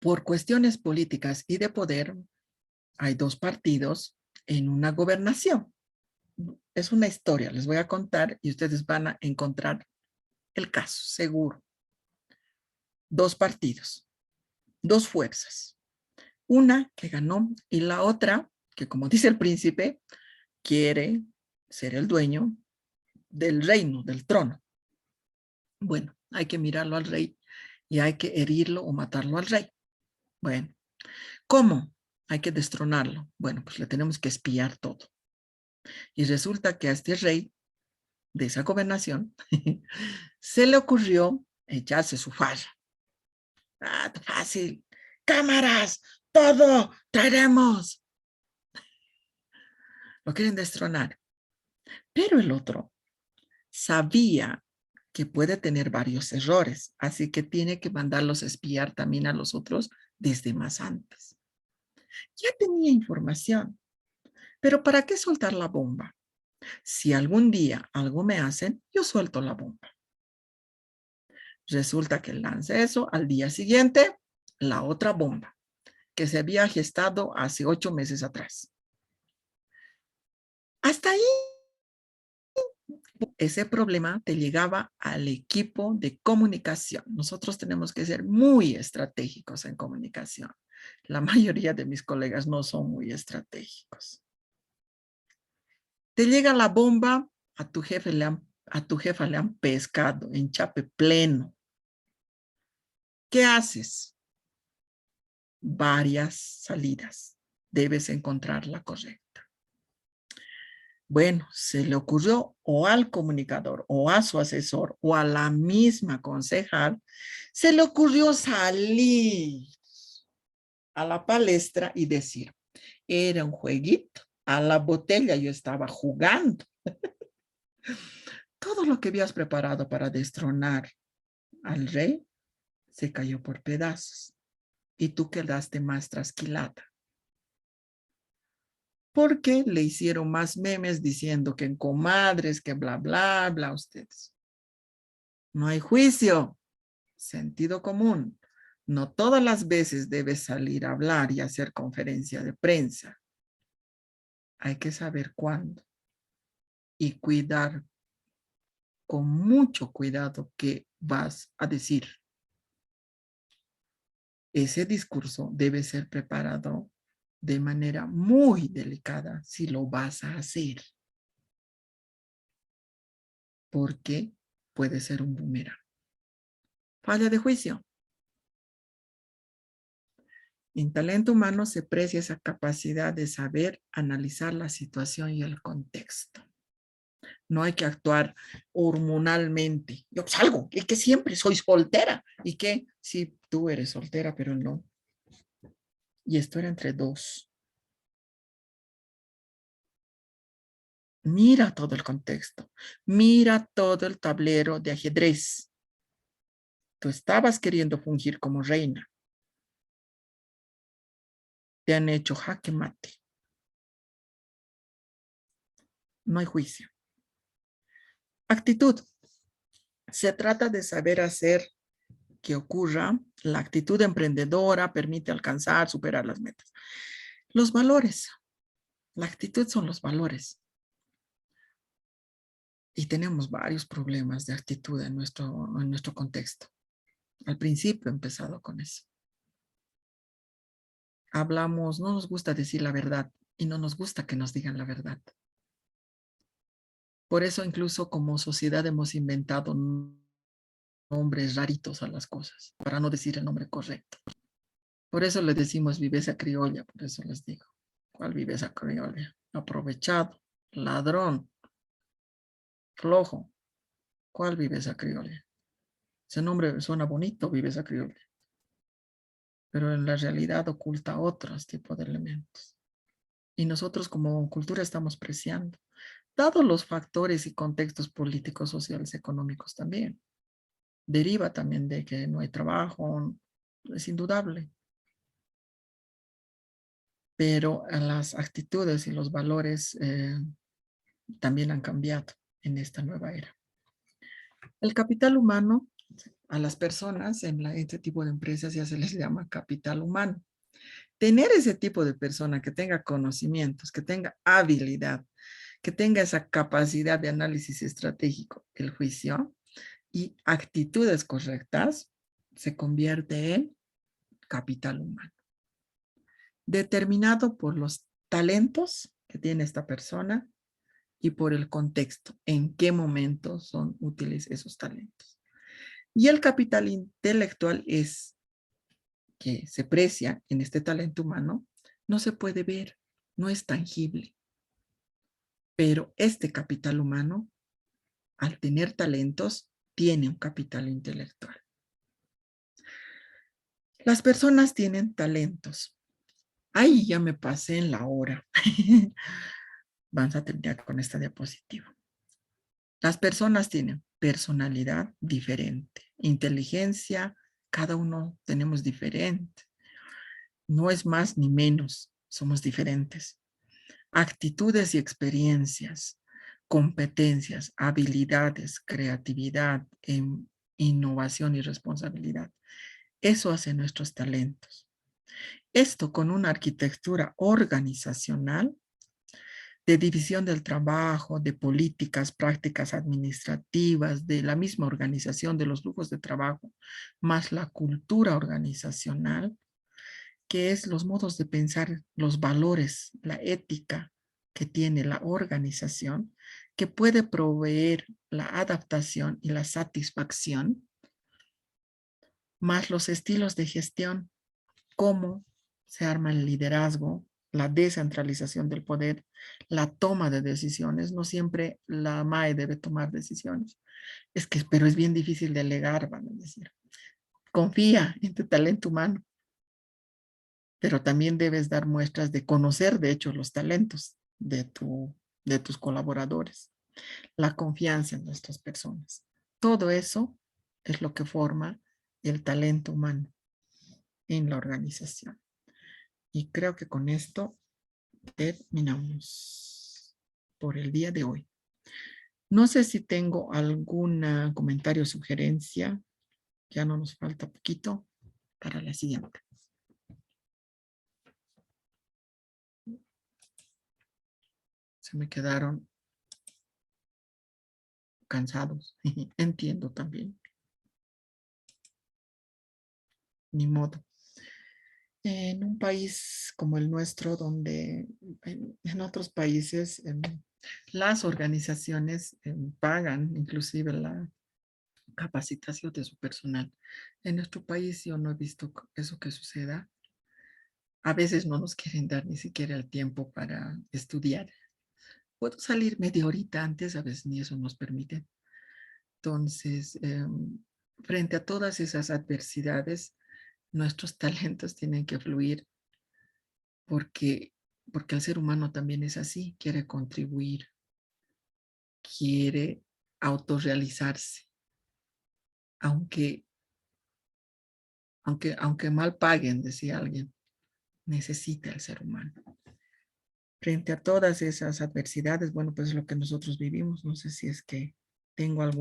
Por cuestiones políticas y de poder, hay dos partidos en una gobernación. Es una historia, les voy a contar y ustedes van a encontrar el caso, seguro. Dos partidos, dos fuerzas. Una que ganó y la otra que, como dice el príncipe, quiere ser el dueño del reino, del trono. Bueno, hay que mirarlo al rey y hay que herirlo o matarlo al rey. Bueno, ¿cómo? Hay que destronarlo. Bueno, pues le tenemos que espiar todo. Y resulta que a este rey de esa gobernación se le ocurrió echarse su farra. Ah, fácil. Cámaras, todo, traeremos. Lo quieren destronar. Pero el otro sabía que puede tener varios errores, así que tiene que mandarlos a espiar también a los otros desde más antes. Ya tenía información, pero ¿para qué soltar la bomba? Si algún día algo me hacen, yo suelto la bomba. Resulta que lanza eso, al día siguiente, la otra bomba, que se había gestado hace 8 meses atrás. Hasta ahí, ese problema te llegaba al equipo de comunicación. Nosotros tenemos que ser muy estratégicos en comunicación. La mayoría de mis colegas no son muy estratégicos. Te llega la bomba, a tu jefa le han pescado en chape pleno. ¿Qué haces? Varias salidas. Debes encontrar la correcta. Bueno, se le ocurrió o al comunicador o a su asesor o a la misma concejal, se le ocurrió salir a la palestra y decir, era un jueguito, a la botella yo estaba jugando. Todo lo que habías preparado para destronar al rey se cayó por pedazos y tú quedaste más trasquilada. Porque le hicieron más memes diciendo que en comadres, que bla, bla, bla, ustedes. No hay juicio, sentido común. No todas las veces debes salir a hablar y hacer conferencia de prensa. Hay que saber cuándo y cuidar con mucho cuidado qué vas a decir. Ese discurso debe ser preparado de manera muy delicada si lo vas a hacer. Porque puede ser un boomerang. Falla de juicio. En talento humano se aprecia esa capacidad de saber analizar la situación y el contexto. No hay que actuar hormonalmente. Yo salgo, y que siempre soy soltera. ¿Y qué? Sí, tú eres soltera, pero no. Y esto era entre dos. Mira todo el contexto. Mira todo el tablero de ajedrez. Tú estabas queriendo fungir como reina. Te han hecho jaque mate. No hay juicio. Actitud. Se trata de saber hacer que ocurra. La actitud emprendedora permite alcanzar, superar las metas. Los valores. La actitud son los valores. Y tenemos varios problemas de actitud en nuestro contexto. Al principio he empezado con eso. Hablamos, no nos gusta decir la verdad y no nos gusta que nos digan la verdad. Por eso incluso como sociedad hemos inventado nombres raritos a las cosas, para no decir el nombre correcto. Por eso le decimos viveza criolla, por eso les digo. ¿Cuál viveza criolla? Aprovechado, ladrón, flojo. ¿Cuál viveza criolla? Ese nombre suena bonito, viveza criolla, pero en la realidad oculta otros tipos de elementos. Y nosotros como cultura estamos preciando, dados los factores y contextos políticos, sociales, económicos también. Deriva también de que no hay trabajo, es indudable. Pero las actitudes y los valores también han cambiado en esta nueva era. El capital humano, a las personas en este tipo de empresas ya se les llama capital humano. Tener ese tipo de persona que tenga conocimientos, que tenga habilidad, que tenga esa capacidad de análisis estratégico, el juicio y actitudes correctas, se convierte en capital humano. Determinado por los talentos que tiene esta persona y por el contexto, en qué momento son útiles esos talentos. Y el capital intelectual es que se precia en este talento humano, no se puede ver, no es tangible. Pero este capital humano, al tener talentos, tiene un capital intelectual. Las personas tienen talentos. Ay, ya me pasé en la hora. Vamos a terminar con esta diapositiva. Las personas tienen personalidad diferente, inteligencia, cada uno tenemos diferente. No es más ni menos, somos diferentes. Actitudes y experiencias, competencias, habilidades, creatividad, innovación y responsabilidad. Eso hace nuestros talentos. Esto con una arquitectura organizacional de división del trabajo, de políticas, prácticas administrativas, de la misma organización de los grupos de trabajo, más la cultura organizacional, que es los modos de pensar, los valores, la ética que tiene la organización, que puede proveer la adaptación y la satisfacción, más los estilos de gestión, cómo se arma el liderazgo, la descentralización del poder, la toma de decisiones. No siempre la MAE debe tomar decisiones. Pero es bien difícil delegar, van a decir. Confía en tu talento humano, pero también debes dar muestras de conocer, de hecho, los talentos de tus colaboradores, la confianza en nuestras personas. Todo eso es lo que forma el talento humano en la organización. Y creo que con esto terminamos por el día de hoy. No sé si tengo algún comentario o sugerencia. Ya no nos falta poquito para la siguiente. Se me quedaron cansados. Entiendo también. Ni modo. En un país como el nuestro, donde en otros países las organizaciones pagan inclusive la capacitación de su personal. En nuestro país yo no he visto eso que suceda. A veces no nos quieren dar ni siquiera el tiempo para estudiar. puedo salir media horita antes, a veces ni eso nos permite. Entonces, frente a todas esas adversidades, nuestros talentos tienen que fluir porque, porque el ser humano también es así, quiere contribuir, quiere autorrealizarse, aunque, aunque mal paguen, decía alguien, necesita el ser humano. Frente a todas esas adversidades, bueno, pues es lo que nosotros vivimos. No sé si es que tengo algún